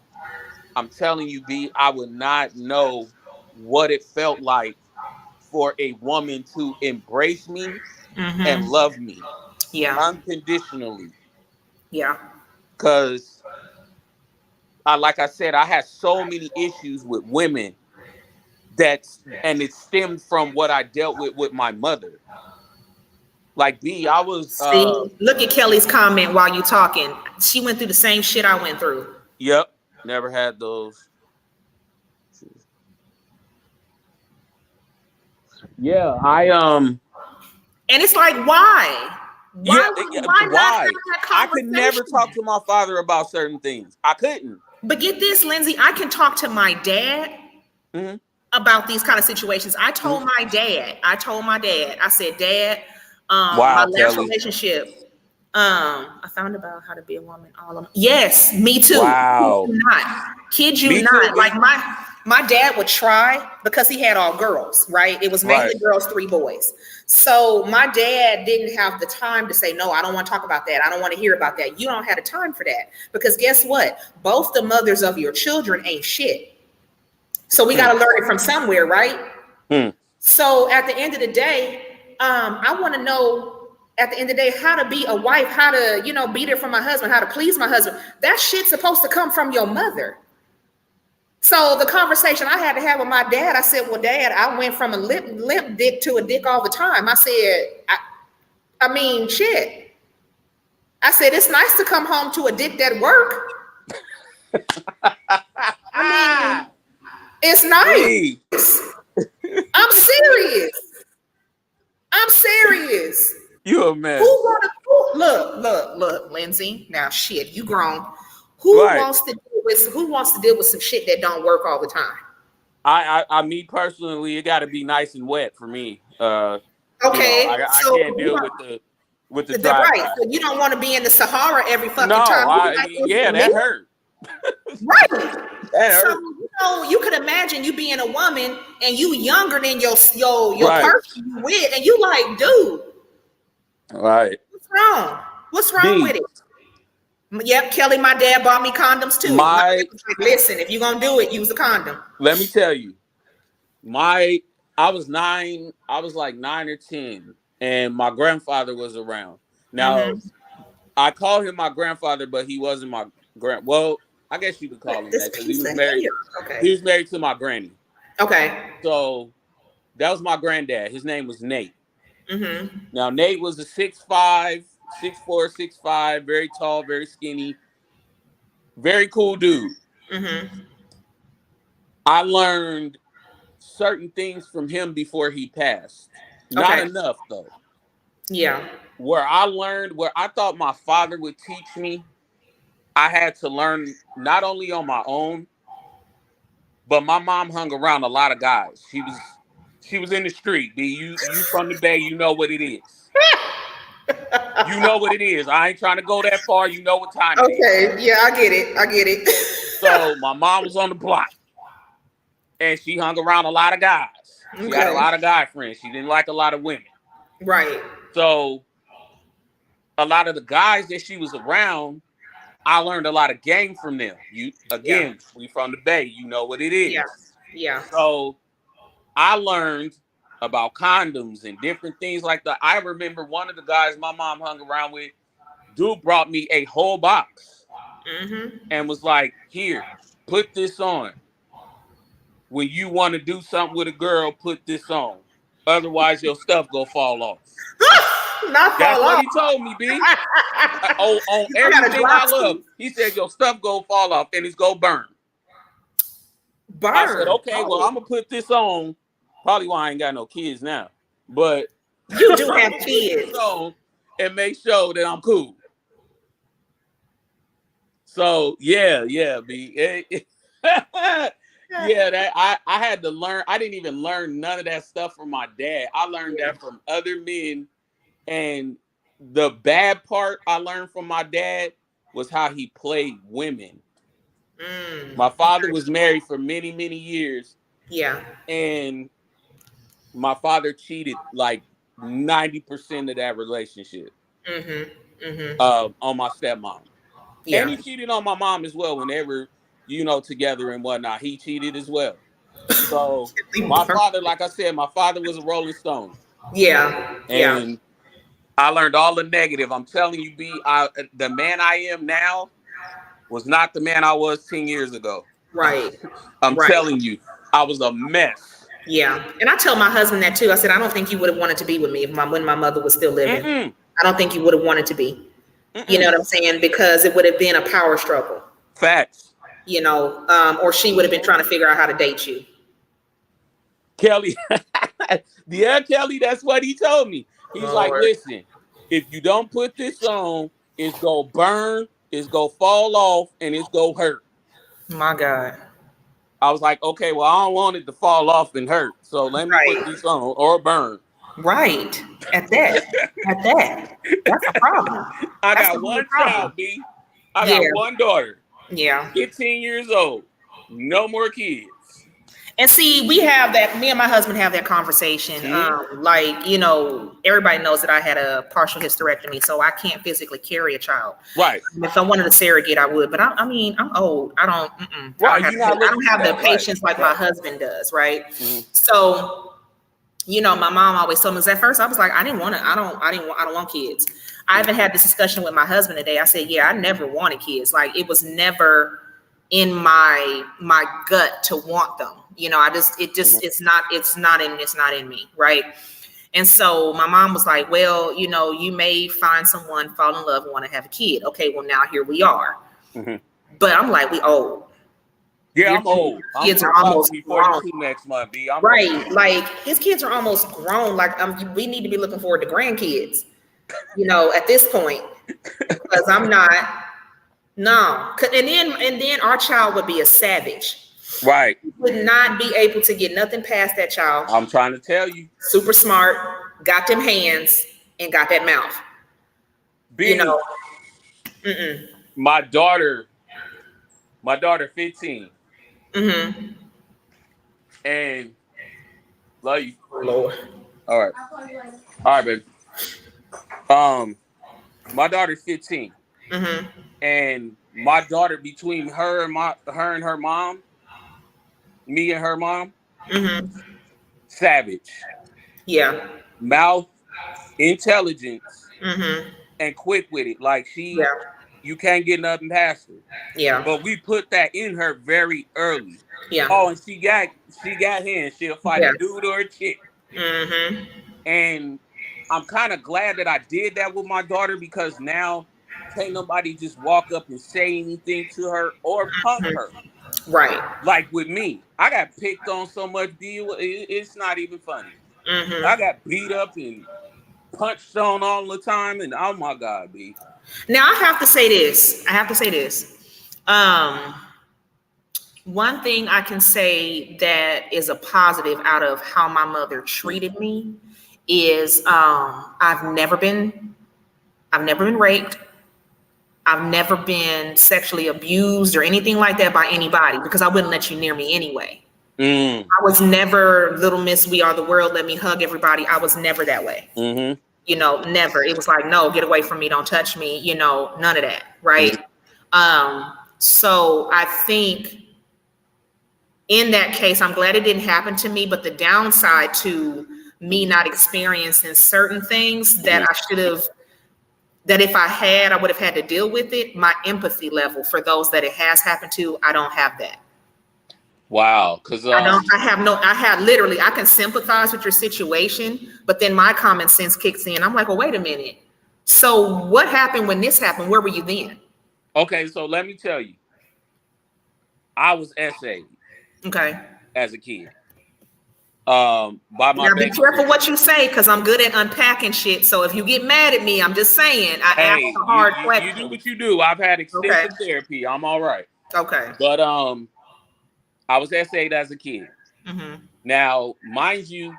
I'm telling you, B, I would not know what it felt like for a woman to embrace me and love me unconditionally. Yeah. Because, like I said, I had so many issues with women and it stemmed from what I dealt with my mother. Like, B, I was... See, look at Kelly's comment while you talking. She went through the same shit I went through. Yep. Never had those. Yeah, and it's like, why? Why not have that conversation? I could never talk to my father about certain things. I couldn't. But get this, Lindsay, I can talk to my dad about these kind of situations. I told my dad, I said, Dad, my last relationship, I found about how to be a woman. Yes, me too. Wow. Kid you not. Like my dad would try because he had all girls, right? It was mainly girls, 3 boys. So my dad didn't have the time to say, no, I don't want to talk about that. I don't want to hear about that. You don't have the time for that. Because guess what? Both the mothers of your children ain't shit. So we got to learn it from somewhere, right? So at the end of the day, I want to know, at the end of the day, how to be a wife, how to, be there for my husband, how to please my husband. That shit's supposed to come from your mother. So the conversation I had to have with my dad, I said, well, Dad, I went from a limp dick to a dick all the time. I said, I mean, shit. I said, it's nice to come home to a dick that work. I mean, it's nice. I'm serious. You a man. Look, Lindsay. Now, shit, you grown. Who wants to deal with some shit that don't work all the time? I me personally, it got to be nice and wet for me. Okay, I can't deal with the dry. Right, so you don't want to be in the Sahara every fucking time. That hurt. Right. That hurt. So you could imagine you being a woman and you younger than your right. person you with, and you like, dude. Right. What's wrong with it? Yep, Kelly, my dad bought me condoms too. Listen, if you're gonna do it, use a condom. Let me tell you, I was like 9 or 10, and my grandfather was around. Now, I call him my grandfather, but he wasn't my well, I guess you could call him that because he was married. Okay. He was married to my granny. Okay. So that was my granddad. His name was Nate. Mm-hmm. Now Nate was a 6'5", 6'4", 6'5", very tall, very skinny, very cool dude. Mm-hmm. I learned certain things from him before he passed. Not enough though. Yeah. Where I thought my father would teach me, I had to learn not only on my own, but my mom hung around a lot of guys. She was in the street. You from the Bay, you know what it is. You know what it is. I ain't trying to go that far. You know what time it is. Okay, yeah, I get it. So my mom was on the block, and she hung around a lot of guys. She had a lot of guy friends. She didn't like a lot of women. Right. So a lot of the guys that she was around, I learned a lot of game from them. We from the Bay. You know what it is. Yeah. So I learned about condoms and different things like that. I remember one of the guys my mom hung around with, dude brought me a whole box and was like, here, put this on. When you want to do something with a girl, put this on. Otherwise, your stuff go fall off. That's what he told me, B. on everything I love. He said, your stuff go fall off and it's go burn. I said, okay, well, I'm going to put this on. Probably why I ain't got no kids now. But you do have kids. On and make sure that I'm cool. So, yeah, B. That I had to learn. I didn't even learn none of that stuff from my dad. I learned that from other men. And the bad part I learned from my dad was how he played women. My father was married for many, many years. Yeah. And my father cheated like 90% of that relationship on my stepmom. Yeah. And he cheated on my mom as well when they were, together and whatnot. He cheated as well. So my father, like I said, my father was a Rolling Stone. Yeah. And I learned all the negative. I'm telling you, B, the man I am now was not the man I was 10 years ago. Right. I'm telling you, I was a mess. Yeah. And I tell my husband that too. I said, I don't think you would have wanted to be with me when my mother was still living. I don't think you would have wanted to be. You know what I'm saying? Because it would have been a power struggle. Facts. Or she would have been trying to figure out how to date you. Kelly. Yeah, Kelly, that's what he told me. He's like, listen, if you don't put this on, it's going to burn, it's going to fall off, and it's going to hurt. My God. I was like, okay, well, I don't want it to fall off and hurt. So let me put this on or burn. Right. At that. That's a problem. I got one child, B. I got one daughter. Yeah. 15 years old. No more kids. And see, we have that, me and my husband have that conversation. Everybody knows that I had a partial hysterectomy, so I can't physically carry a child. Right. If I wanted to surrogate, I would. But I'm old. I don't have the patience like my husband does, right? So my mom always told me, 'cause at first I was like, I don't want kids. I even had this discussion with my husband today. I said, yeah, I never wanted kids. Like, it was never in my gut to want them. It's not in me. Right. And so my mom was like, well, you may find someone, fall in love, and want to have a kid. Okay, well, now here we are. Mm-hmm. But I'm like, we old. Yeah, I'm old. Kids I'm are almost 42 next month, B. I'm right. old. Like, his kids are almost grown. Like, we need to be looking forward to grandkids, at this point, because I'm not. No, and then our child would be a savage. Right. He would not be able to get nothing past that child. I'm trying to tell you. Super smart, got them hands, and got that mouth. B, my daughter 15. Mm-hmm. And love you. Lord. All right, baby. My daughter's 15. Mm-hmm. And my daughter, between her and her mom, me and her mom, savage. Yeah. Mouth, intelligence, Mm-hmm. and quick with it. Like, you can't get nothing past her. Yeah. But we put that in her very early. Yeah. Oh, and she got hands. She'll fight a dude or a chick. Mm-hmm. And I'm kind of glad that I did that with my daughter, because now can't nobody just walk up and say anything to her or punk her. Right. Like with me, I got picked on so much, B. It's not even funny. Mm-hmm. I got beat up and punched on all the time, and oh my God, B. Now I have to say this. One thing I can say that is a positive out of how my mother treated me is I've never been raped. I've never been sexually abused or anything like that by anybody, because I wouldn't let you near me anyway. I was never little miss, we are the world, let me hug everybody. I was never that way. Mm-hmm. Never. It was like, no, get away from me, don't touch me, none of that. Right. So I think in that case, I'm glad it didn't happen to me, but the downside to me not experiencing certain things that I should have, that if I would have had to deal with it, my empathy level for those that it has happened to, I don't have that. Wow. Because I can sympathize with your situation, but then my common sense kicks in. I'm like, well, wait a minute. So what happened when this happened? Where were you then? Okay, so let me tell you. I was essayed. Okay. As a kid. By my now be careful what you say, because I'm good at unpacking shit. So if you get mad at me, I'm just saying I ask a hard question. You do what you do. I've had extensive therapy. I'm all right. Okay. But I was essayed as a kid. Mm-hmm. Now, mind you,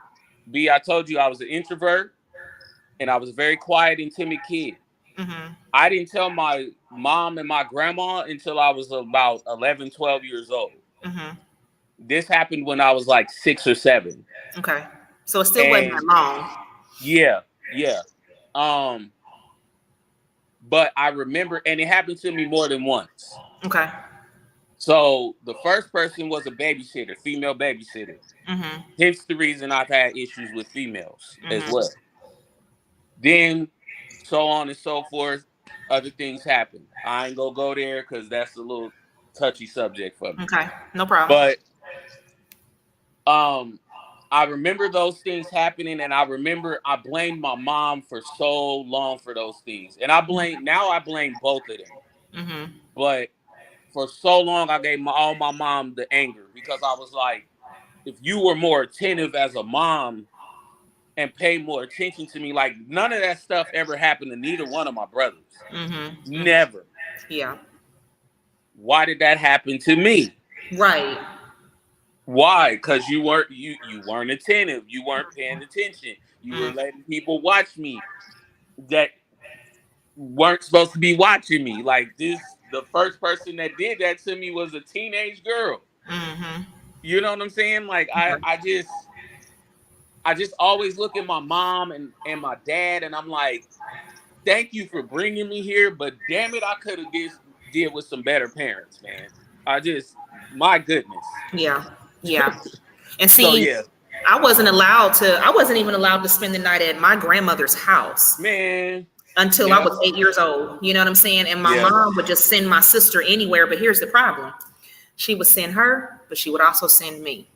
B, I told you I was an introvert and I was a very quiet and timid kid. Mm-hmm. I didn't tell my mom and my grandma until I was about 11, 12 years old. Mm-hmm. This happened when I was like 6 or 7. Okay. So it still wasn't that long. Yeah. But I remember, and it happened to me more than once. Okay. So the first person was a babysitter, female babysitter. Mm-hmm. Hence the reason I've had issues with females as well. Then so on and so forth, other things happen. I ain't gonna go there because that's a little touchy subject for me. Okay, no problem. But I remember those things happening, and I remember I blamed my mom for so long for those things. And I blame both of them. Mm-hmm. But for so long, I gave all my mom the anger, because I was like, if you were more attentive as a mom and paid more attention to me, like none of that stuff ever happened to neither one of my brothers. Mm-hmm. Never. Yeah. Why did that happen to me? Right. Why? Because you weren't attentive. You weren't paying attention. You were letting people watch me that weren't supposed to be watching me. Like this, the first person that did that to me was a teenage girl. Mm-hmm. You know what I'm saying? Like I just always look at my mom and my dad, and I'm like, thank you for bringing me here, but damn it, I could have did with some better parents, man. My goodness. Yeah. And see, so, yeah. I wasn't even allowed to spend the night at my grandmother's house. Man. Until I was 8 years old. You know what I'm saying? And my mom would just send my sister anywhere. But here's the problem. She would send her, but she would also send me.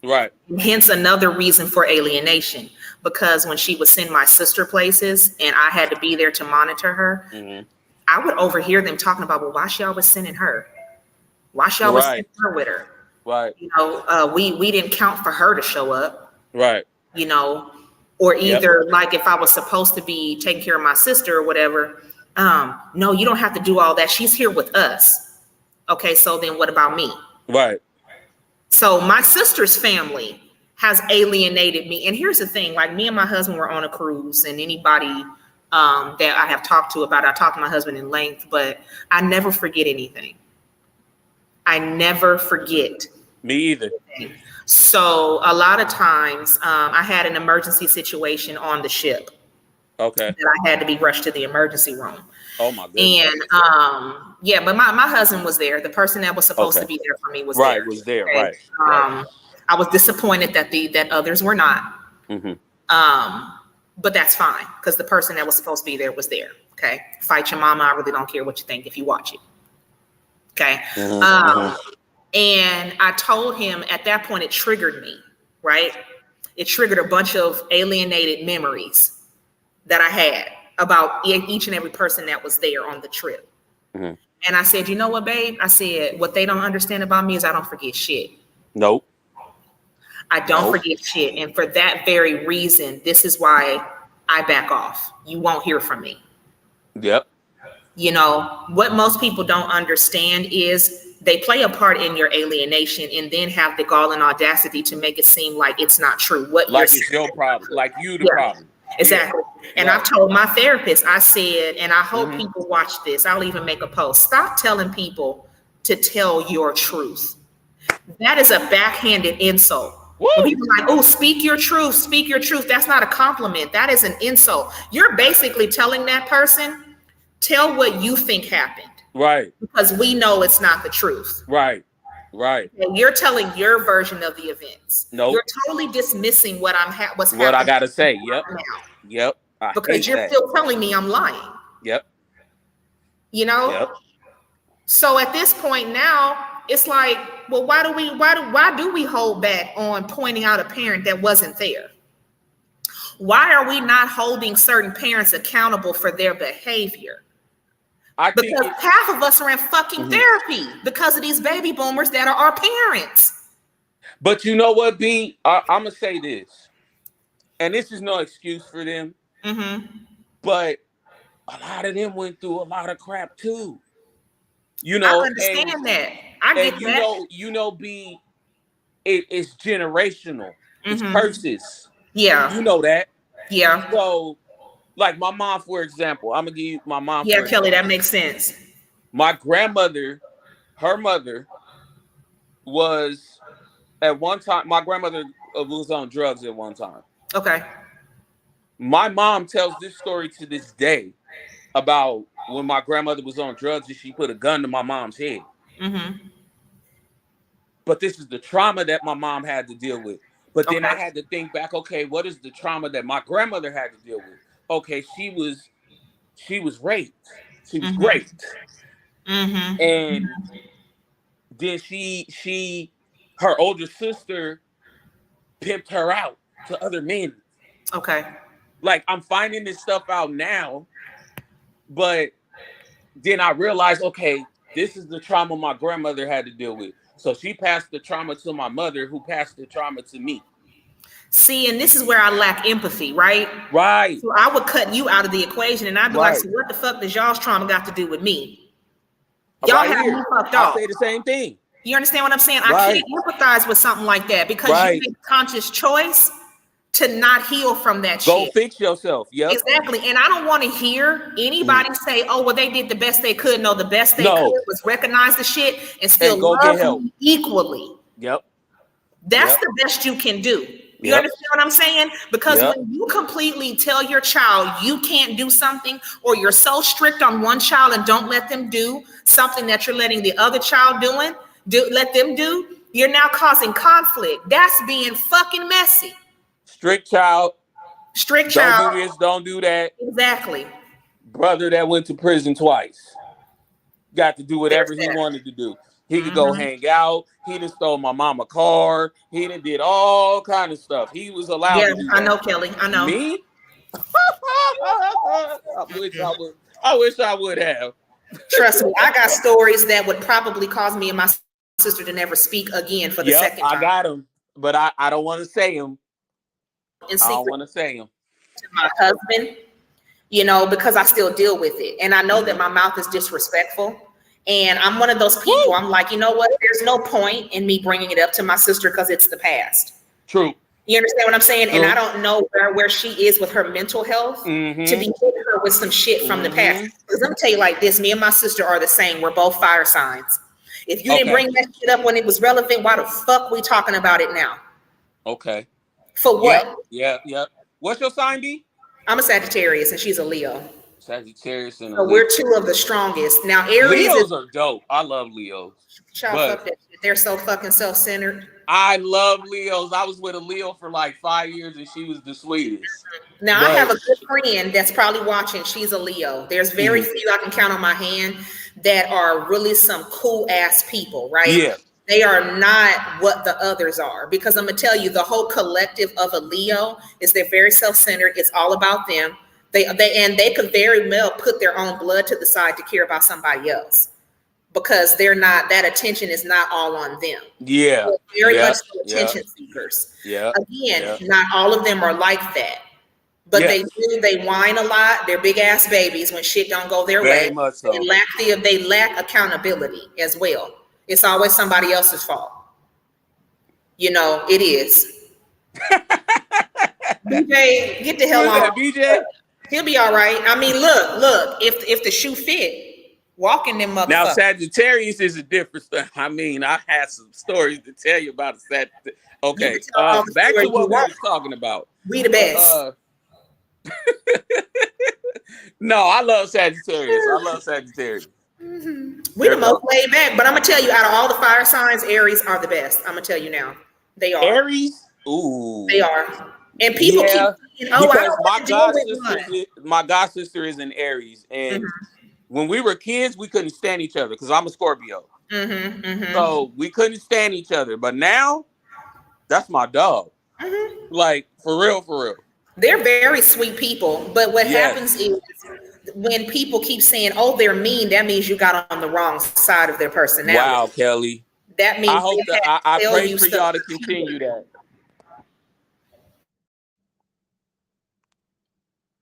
Right. Hence another reason for alienation. Because when she would send my sister places and I had to be there to monitor her, I would overhear them talking about, well, why she always sending her? Why she always sending her with her? Right. You know, we didn't count for her to show up. Right. You know, or either like if I was supposed to be taking care of my sister or whatever, no, you don't have to do all that. She's here with us. Okay, so then what about me? Right. So my sister's family has alienated me. And here's the thing, like me and my husband were on a cruise, and anybody that I have talked to about it, I talked to my husband in length, but I never forget anything. I never forget. Me either. Anything. So a lot of times I had an emergency situation on the ship. Okay. That I had to be rushed to the emergency room. Oh my goodness. And but my husband was there. The person that was supposed to be there for me was there. Right, was there, okay? right. I was disappointed that others were not. But that's fine, because the person that was supposed to be there was there. Okay. Fight your mama. I really don't care what you think if you watch it. Okay. And I told him at that point, it triggered me, right? It triggered a bunch of alienated memories that I had about each and every person that was there on the trip. And I said, you know what, babe? I said, what they don't understand about me is I don't forget shit. Nope. I don't forget shit. And for that very reason, this is why I back off. You won't hear from me. Yep. You know, what most people don't understand is they play a part in your alienation and then have the gall and audacity to make it seem like it's not true. What like it's your problem, like you the problem. Exactly. And I've told my therapist, I said, and I hope people watch this, I'll even make a post. Stop telling people to tell your truth. That is a backhanded insult. When people are like, oh, speak your truth, speak your truth. That's not a compliment. That is an insult. You're basically telling that person, tell what you think happened. Right. Because we know it's not the truth. Right. Right. And you're telling your version of the events. Nope. You're totally dismissing what what's happening. What I gotta say. Yep. Now. Yep. Because you're still telling me I'm lying. Yep. You know? Yep. So at this point now, it's like, well, why do we hold back on pointing out a parent that wasn't there? Why are we not holding certain parents accountable for their behavior? Because half of us are in fucking therapy because of these baby boomers that are our parents. But you know what, B? I'm gonna say this, and this is no excuse for them. But a lot of them went through a lot of crap too. You know, I understand that. I get that. You know, B, it's generational. It's curses. Yeah. You know that. Yeah. So, like my mom, for example, I'm gonna give you my mom. Yeah, Kelly, that makes sense. My grandmother, her mother, was at one time. My grandmother was on drugs at one time. Okay. My mom tells this story to this day about when my grandmother was on drugs and she put a gun to my mom's head. But this is the trauma that my mom had to deal with. But then I had to think back, okay, what is the trauma that my grandmother had to deal with? Okay, she was raped. She was raped. And then her older sister pimped her out to other men. Okay. Like, I'm finding this stuff out now, but then I realized, okay, this is the trauma my grandmother had to deal with. So she passed the trauma to my mother, who passed the trauma to me. See, and this is where I lack empathy, right? Right. So I would cut you out of the equation, and I'd be like, so what the fuck does y'all's trauma got to do with me? Y'all have me fucked off. I say the same thing. You understand what I'm saying? I can't empathize with something like that because you make a conscious choice to not heal from that shit. Go fix yourself. Yep. Exactly. And I don't want to hear anybody say, oh, well, they did the best they could. No, the best they could was recognize the shit and still love me equally. Yep. That's the best you can do. You understand what I'm saying? Because when you completely tell your child you can't do something, or you're so strict on one child and don't let them do something that you're letting the other child let them do, You're now causing conflict. That's being fucking messy. Strict child. Strict child. Don't do this, don't do that. Exactly. Brother that went to prison twice. Got to do whatever he wanted to do. He could go hang out. He done stole my mama car. He done did all kind of stuff. He was allowed to do that. I know, Kelly. I know. Me? I wish I would have. Trust me, I got stories that would probably cause me and my sister to never speak again for the second time. I got them, but I don't want to say them. I don't want to say them. To my husband, because I still deal with it. And I know that my mouth is disrespectful. And I'm one of those people, I'm like, you know what? There's no point in me bringing it up to my sister because it's the past. True. You understand what I'm saying? True. And I don't know where she is with her mental health to be hitting her with some shit from the past. Because let me tell you like this, me and my sister are the same. We're both fire signs. If you didn't bring that shit up when it was relevant, why the fuck we talking about it now? Okay. For what? Yeah. What's your sign, B? I'm a Sagittarius and she's a Leo. Sagittarius and so we're two of the strongest. Now Aries Leos are dope. I love Leos. Fuck that shit. They're so fucking self-centered. I love Leos. I was with a Leo for like 5 years and she was the sweetest. Now I have a good friend that's probably watching. She's a Leo. There's very few I can count on my hand that are really some cool ass people, right? Yeah. They are not what the others are, because I'm gonna tell you, the whole collective of a Leo is they're very self-centered. It's all about them. They could very well put their own blood to the side to care about somebody else, because they're not, that attention is not all on them. Yeah. They're very much attention seekers. Yeah. Again, not all of them are like that. But they whine a lot. They're big ass babies when shit don't go their way. Much so. They lack accountability as well. It's always somebody else's fault. It is. BJ, get the hell on. BJ? He'll be all right. I mean, look. If the shoe fit, walk in them motherfuckers. Now, Sagittarius is a different stuff. I mean, I had some stories to tell you about Sagittarius. Okay, back to what we were talking about. We the best. No, I love Sagittarius. We the most laid back, but I'm gonna tell you, out of all the fire signs, Aries are the best. I'm gonna tell you now, they are. Aries, ooh, they are. And people keep saying, "Oh, I don't want to deal with one." My god sister is an Aries, and when we were kids, we couldn't stand each other because I'm a Scorpio. So we couldn't stand each other. But now, that's my dog. Like for real. They're very sweet people, but what happens is when people keep saying, "Oh, they're mean," that means you got on the wrong side of their personality. Wow, Kelly. That means I hope that I pray for y'all to continue that.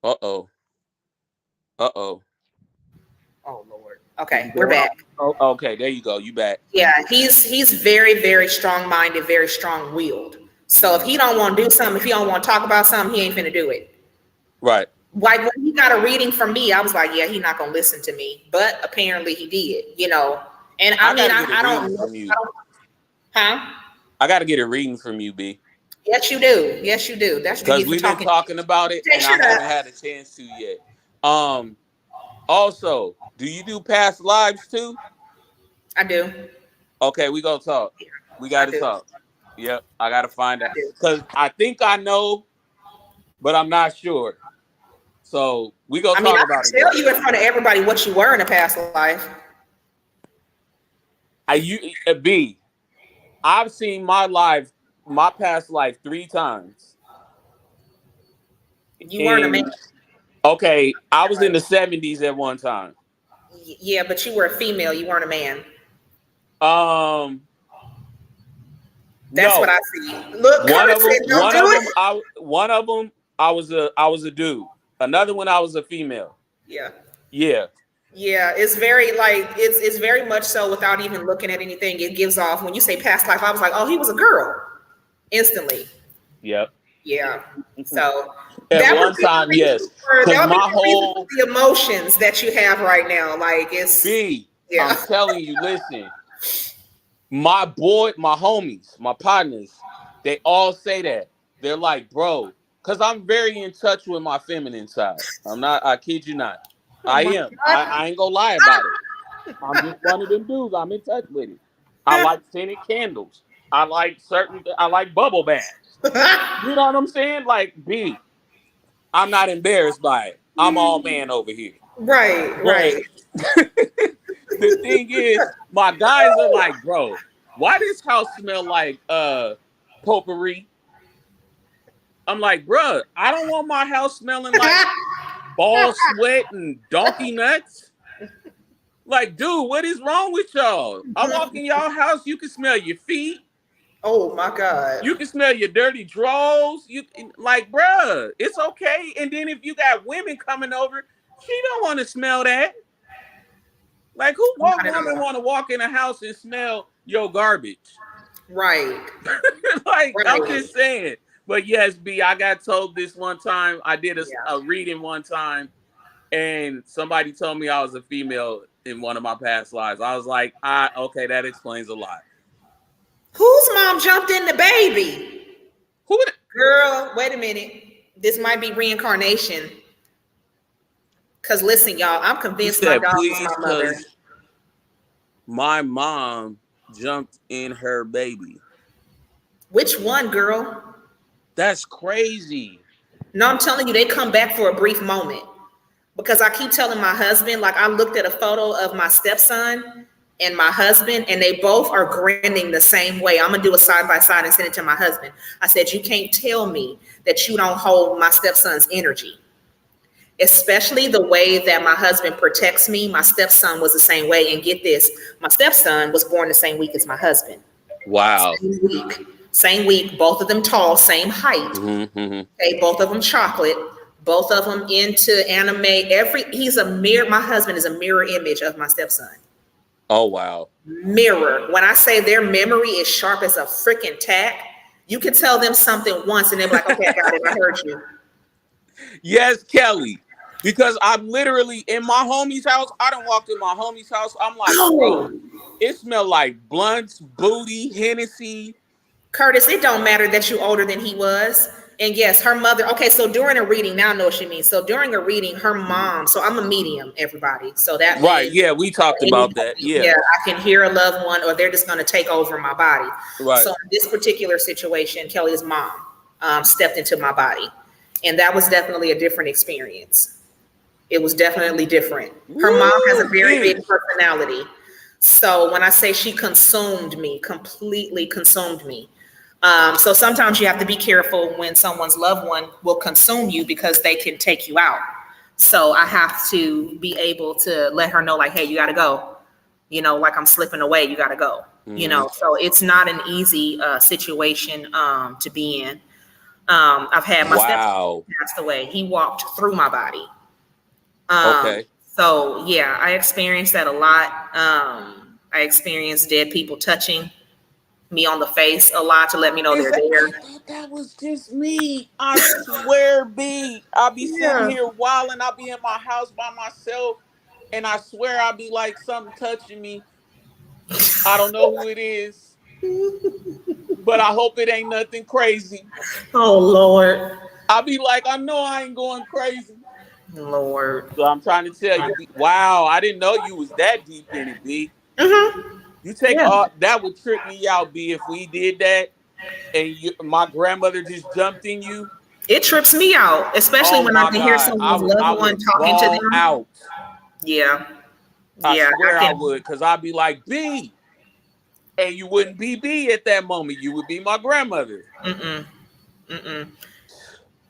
Uh-oh. Oh Lord. Okay, we're back. Oh, okay, there you go. You back. Yeah, he's very, very strong-minded, very strong-willed. So if he don't want to do something, if he don't want to talk about something, he ain't finna do it. Right. Like when he got a reading from me, I was like, yeah, he's not gonna listen to me. But apparently he did, And I don't know. I gotta get a reading from you, B. Yes, you do. That's because we've been talking about it, and I haven't had a chance to yet. Also, do you do past lives too? I do. Okay, we gonna talk. We gotta talk. Yep, I gotta find out because I think I know, but I'm not sure. So we gonna talk about it. I tell you in front of everybody what you were in a past life. I've seen my past life 3 times. You weren't a man. Okay, I was in the 70s at one time. Yeah, but you were a female. You weren't a man. That's what I see. Look, one of them, I was a dude. Another one, I was a female. Yeah. It's very it's very much so without even looking at anything. It gives off when you say past life. I was like, oh, he was a girl, instantly. Yep. Yeah. So at one time, yes. My whole the emotions that you have right now, like it's. I'm telling you, listen. My homies, my partners, they all say that. They're like, bro, because I'm very in touch with my feminine side. I kid you not. I am. I ain't gonna lie about it. I'm just one of them dudes. I'm in touch with it. I like scented candles. I like bubble baths. You know what I'm saying? Like, B, I'm not embarrassed by it. I'm all man over here. Right, But right. the thing is, my guys are like, bro, why this house smell like potpourri? I'm like, bro, I don't want my house smelling like ball sweat and donkey nuts. Like, dude, what is wrong with y'all? I walk in y'all house, you can smell your feet. Oh my God. You can smell your dirty drawers. You like, bruh, it's okay. And then if you got women coming over, she don't want to smell that. Like, what Not at woman all. want to walk in a house and smell your garbage? Right, Like, I'm right. just saying. But yes, B, I got told this one time. I did Yeah. a reading one time, and somebody told me I was a female in one of my past lives. I was like, okay, that explains a lot. Whose mom jumped in the baby? Who would? Girl, wait a minute. This might be reincarnation. Cause listen, y'all, I'm He convinced my said, dog was please, my mother. because my mom jumped in her baby. Which one, girl? That's crazy. No, I'm telling you, they come back for a brief moment. Because I keep telling my husband, like I looked at a photo of my stepson and my husband, and they both are grinning the same way. I'm gonna do a side by side and send it to my husband. I said, you can't tell me that you don't hold my stepson's energy. Especially the way that my husband protects me. My stepson was the same way. And get this, my stepson was born the same week as my husband. Wow. Same week, both of them tall, same height. Mm-hmm. Okay, both of them chocolate, both of them into anime. He's a mirror. My husband is a mirror image of my stepson. Oh, wow. Mirror. When I say their memory is sharp as a freaking tack, you can tell them something once and they're like, okay, I got it. I heard you. Yes, Kelly. Because I'm literally in my homie's house. I done walked in my homie's house. I'm like, bro, it smelled like blunts, booty, Hennessy. Curtis, it don't matter that you older than he was. And yes, her mother, okay, so during a reading, now I know what she means. So during a reading, her mom, so I'm a medium, everybody. So that Right, means yeah, we talked about that. Yeah. I can hear a loved one or they're just going to take over my body. Right. So in this particular situation, Kelly's mom stepped into my body. And that was definitely a different experience. It was definitely different. Her mom has a very big personality. So when I say she consumed me, completely consumed me. So sometimes you have to be careful when someone's loved one will consume you because they can take you out. So I have to be able to let her know, like, hey, you got to go. You know, like I'm slipping away, you got to go. Mm-hmm. You know, so it's not an easy situation to be in. I've had my stepson passed away. He walked through my body. Okay. So yeah, I experienced that a lot. I experienced dead people touching me on the face a lot to let me know they're there. I thought that was just me. I swear, B. I'll be sitting here wilding. I'll be in my house by myself, and I swear I'll be like something touching me. I don't know who it is, but I hope it ain't nothing crazy. Oh Lord. I'll be like, I know I ain't going crazy. Lord. So I'm trying to tell you, B. Wow, I didn't know you was that deep in it, B. Mm-hmm. You take that would trip me out, B, if we did that and my grandmother just jumped in you. It trips me out, especially when I can hear someone's loved one talking to them. Out. Yeah. I swear I would, because I'd be like, B. And you wouldn't be B at that moment. You would be my grandmother. Mm-mm. Mm-mm.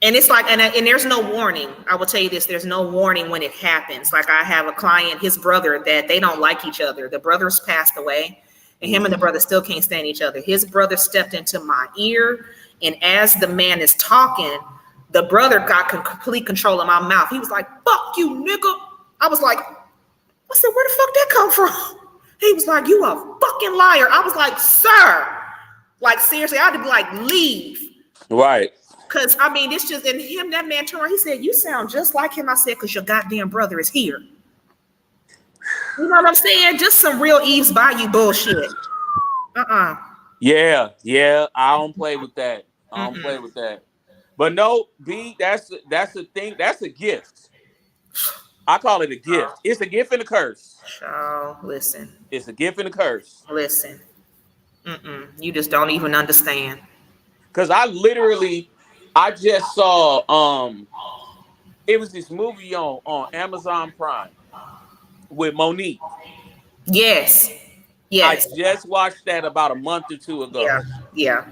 And it's like, and there's no warning. I will tell you this, there's no warning when it happens. Like I have a client, his brother, that they don't like each other. The brother's passed away and him and the brother still can't stand each other. His brother stepped into my ear. And as the man is talking, the brother got complete control of my mouth. He was like, fuck you, nigga. I was like, I said, where the fuck that come from? He was like, you a fucking liar. I was like, sir, like seriously, I had to be like, leave. Right. Because, I mean, it's just, and him, that man turned around, he said, you sound just like him. I said, because your goddamn brother is here. You know what I'm saying? Just some real Eve's Bayou bullshit. Yeah, I don't play with that. I don't play with that. But no, B, that's a thing. That's a gift. I call it a gift. It's a gift and a curse. Oh, listen. It's a gift and a curse. Listen. You just don't even understand. Because I just saw it was this movie on Amazon Prime with Monique. Yes. I Yes. just watched that about a month or two ago. Yeah. Yeah.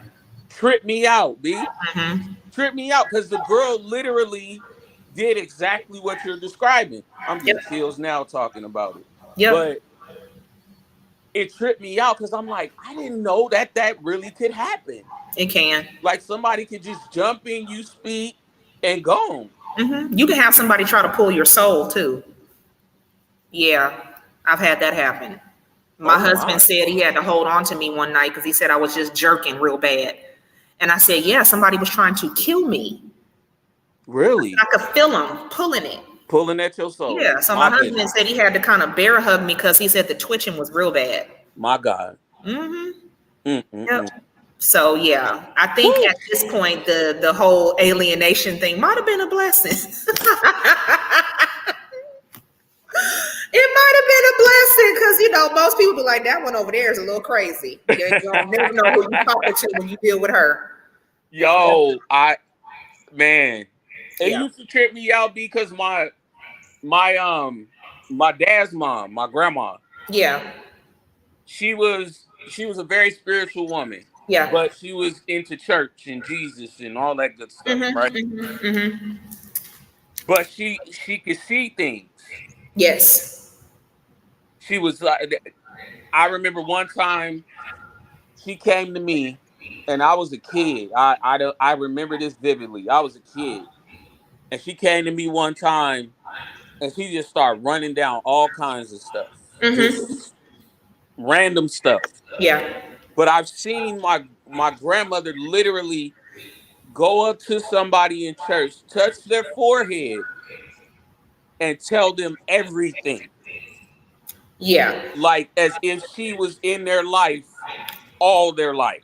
Tripped me out, B. Mm-hmm. Tripped me out because the girl literally did exactly what you're describing. I'm Yep. getting chills now talking about it. Yep. But it tripped me out because I'm like, I didn't know that really could happen. It can. Like somebody could just jump in, you speak, and go. You can have somebody try to pull your soul too. Yeah, I've had that happen. My Oh husband my. said he had to hold on to me one night because he said I was just jerking real bad. And I said, yeah, somebody was trying to kill me. Really? I could feel him pulling it. Pulling at your soul. Yeah. So my My husband goodness. said he had to kind of bear hug me because he said the twitching was real bad. My God. Mm-hmm. Mm-mm-mm. Yep. So yeah, I think Woo! at this point the whole alienation thing might have been a blessing. It might have been a blessing because most people be like, that one over there is a little crazy. You don't never know who you're talking to when you deal with her. Yo, man, it Yeah. used to trip me out because my dad's mom, my grandma, Yeah. she was a very spiritual woman, Yeah. but she was into church and Jesus and all that good stuff, right? But she could see things. Yes. She was like, I remember one time she came to me, and I was a kid. I remember this vividly. I was a kid, and she came to me one time, and she just started running down all kinds of stuff, just random stuff. Yeah. But I've seen my grandmother literally go up to somebody in church, touch their forehead, and tell them everything, Yeah. like as if she was in their life all their life.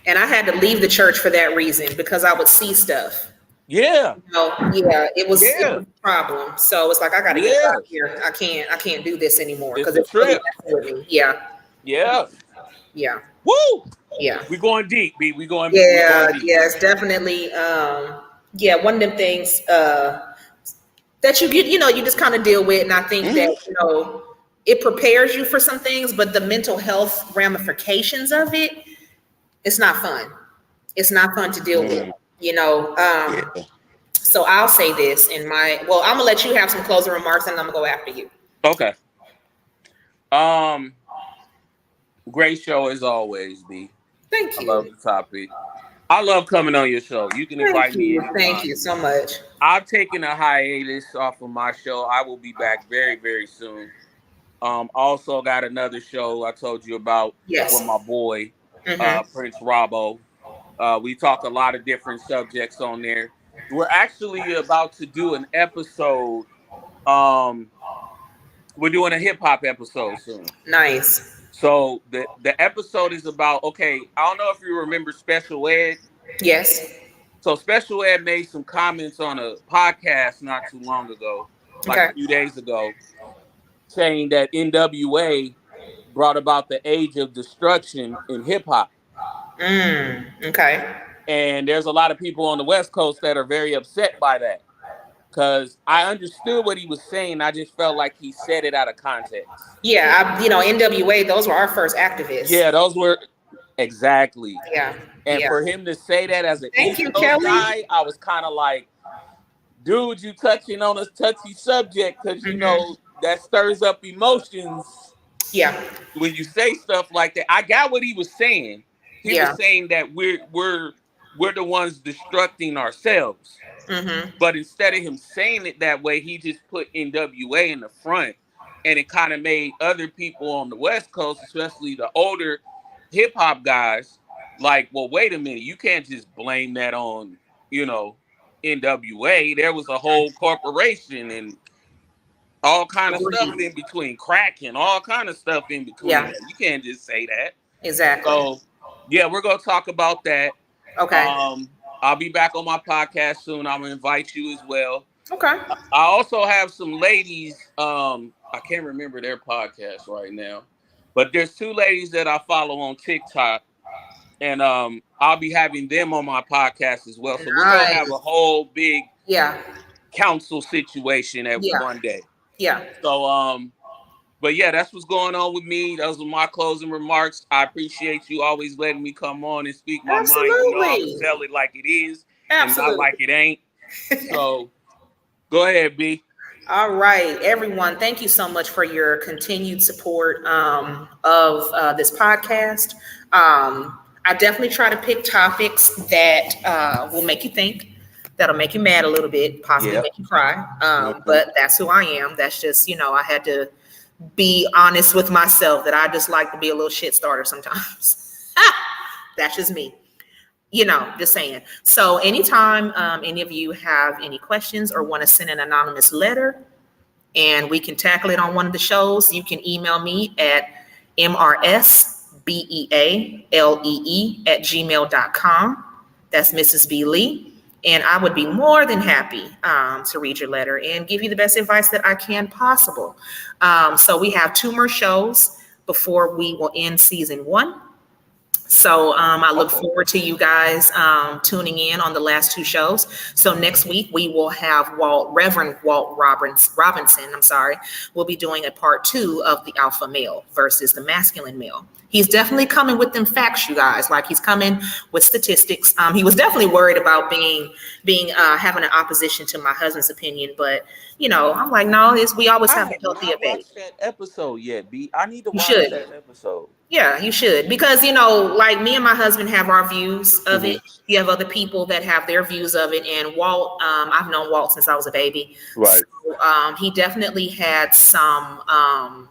And I had to leave the church for that reason because I would see stuff. Yeah, Yeah, it yeah, was a problem. So it's like I got to get yeah. out of here. I can't do this anymore It's because a it's really trip. messing with me. Yeah. Yeah. Yeah. Woo! Yeah. We going deep, B. We going Yeah, deep. yeah, it's definitely yeah, one of them things that you get, you just kind of deal with. And I think that, Mhm. it prepares you for some things, but the mental health ramifications of it, it's not fun. It's not fun to deal with, Mm, you know. yeah. So I'll say this I'm gonna let you have some closing remarks and I'm gonna go after you. Okay. Um, great show as always, B. Thank I love you. the topic. I love coming on your show. You can Thank invite me you. Thank anytime. you so much. I've taken a hiatus off of my show. I will be back very, very soon. Also got another show I told you about with Yes. my boy, Mm-hmm. Prince Robbo. We talk a lot of different subjects on there. We're actually about to do an episode. Um, we're doing a hip hop episode soon. Nice. So the episode is about, okay, I don't know if you remember Special Ed. Yes. So Special Ed made some comments on a podcast not too long ago, like a Okay. few days ago, saying that NWA brought about the age of destruction in hip hop. Okay. And there's a lot of people on the West Coast that are very upset by that. Because I understood what he was saying. I just felt like he said it out of context. Yeah, NWA, those were our first activists. Yeah, those were exactly. Yeah. And Yeah. for him to say that as an Thank East you, Coast Kelly. guy, I was kind of like, dude, you touching on a touchy subject because that stirs up emotions Yeah. when you say stuff like that. I got what he was saying. He Yeah. was saying that we're the ones destructing ourselves. But instead of him saying it that way, he just put NWA in the front, and it kind of made other people on the West Coast, especially the older hip hop guys, like, well, wait a minute, you can't just blame that on NWA. There was a whole corporation and all kind of stuff in between, crack and all kind of stuff in between Yeah. that. You can't just say that. Exactly. So yeah, we're gonna talk about that. Okay. I'll be back on my podcast soon. I'm gonna invite you as well. Okay. I also have some ladies. I can't remember their podcast right now, But there's two ladies that I follow on TikTok, and I'll be having them on my podcast as well. So we're gonna have a Nice. whole big Yeah. council situation at Yeah. one day. Yeah. So but yeah, that's what's going on with me. Those were my closing remarks. I appreciate you always letting me come on and speak my mind. You know, I'm gonna Absolutely. tell it like it is and not Absolutely. like it ain't. So go ahead, B. All right, everyone. Thank you so much for your continued support of this podcast. I definitely try to pick topics that will make you think, that'll make you mad a little bit, possibly Yep. make you cry. But that's who I am. That's just, I had to be honest with myself that I just like to be a little shit starter sometimes. That's just me. Just saying. So anytime any of you have any questions or want to send an anonymous letter and we can tackle it on one of the shows, you can email me at mrsbealee@gmail.com. That's Mrs. B. Lee. And I would be more than happy to read your letter and give you the best advice that I can possible. So we have 2 more shows before we will end season 1. So I look forward to you guys tuning in on the last 2 shows. So next week we will have Reverend Walt Robinson. We'll be doing a part 2 of the alpha male versus the masculine male. He's definitely coming with them facts, you guys. Like, he's coming with statistics. He was definitely worried about being having an opposition to my husband's opinion, but I'm like, no, we always have a healthy debate. I haven't watched that episode yet, B. I need to watch should. that episode. Yeah, you should, because like me and my husband have our views of it. You have other people that have their views of it, and Walt, I've known Walt since I was a baby. Right. So, he definitely had some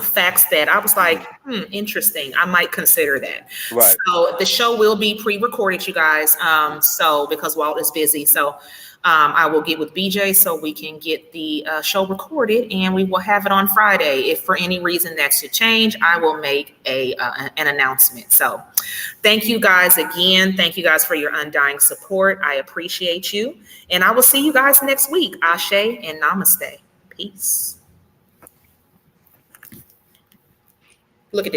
facts that I was like, interesting. I might consider that. Right. So the show will be pre-recorded, you guys. So because Walt is busy, so I will get with BJ so we can get the show recorded, and we will have it on Friday. If for any reason that should change, I will make an announcement. So thank you guys again. Thank you guys for your undying support. I appreciate you. And I will see you guys next week. Ashe and namaste. Peace. Look at this.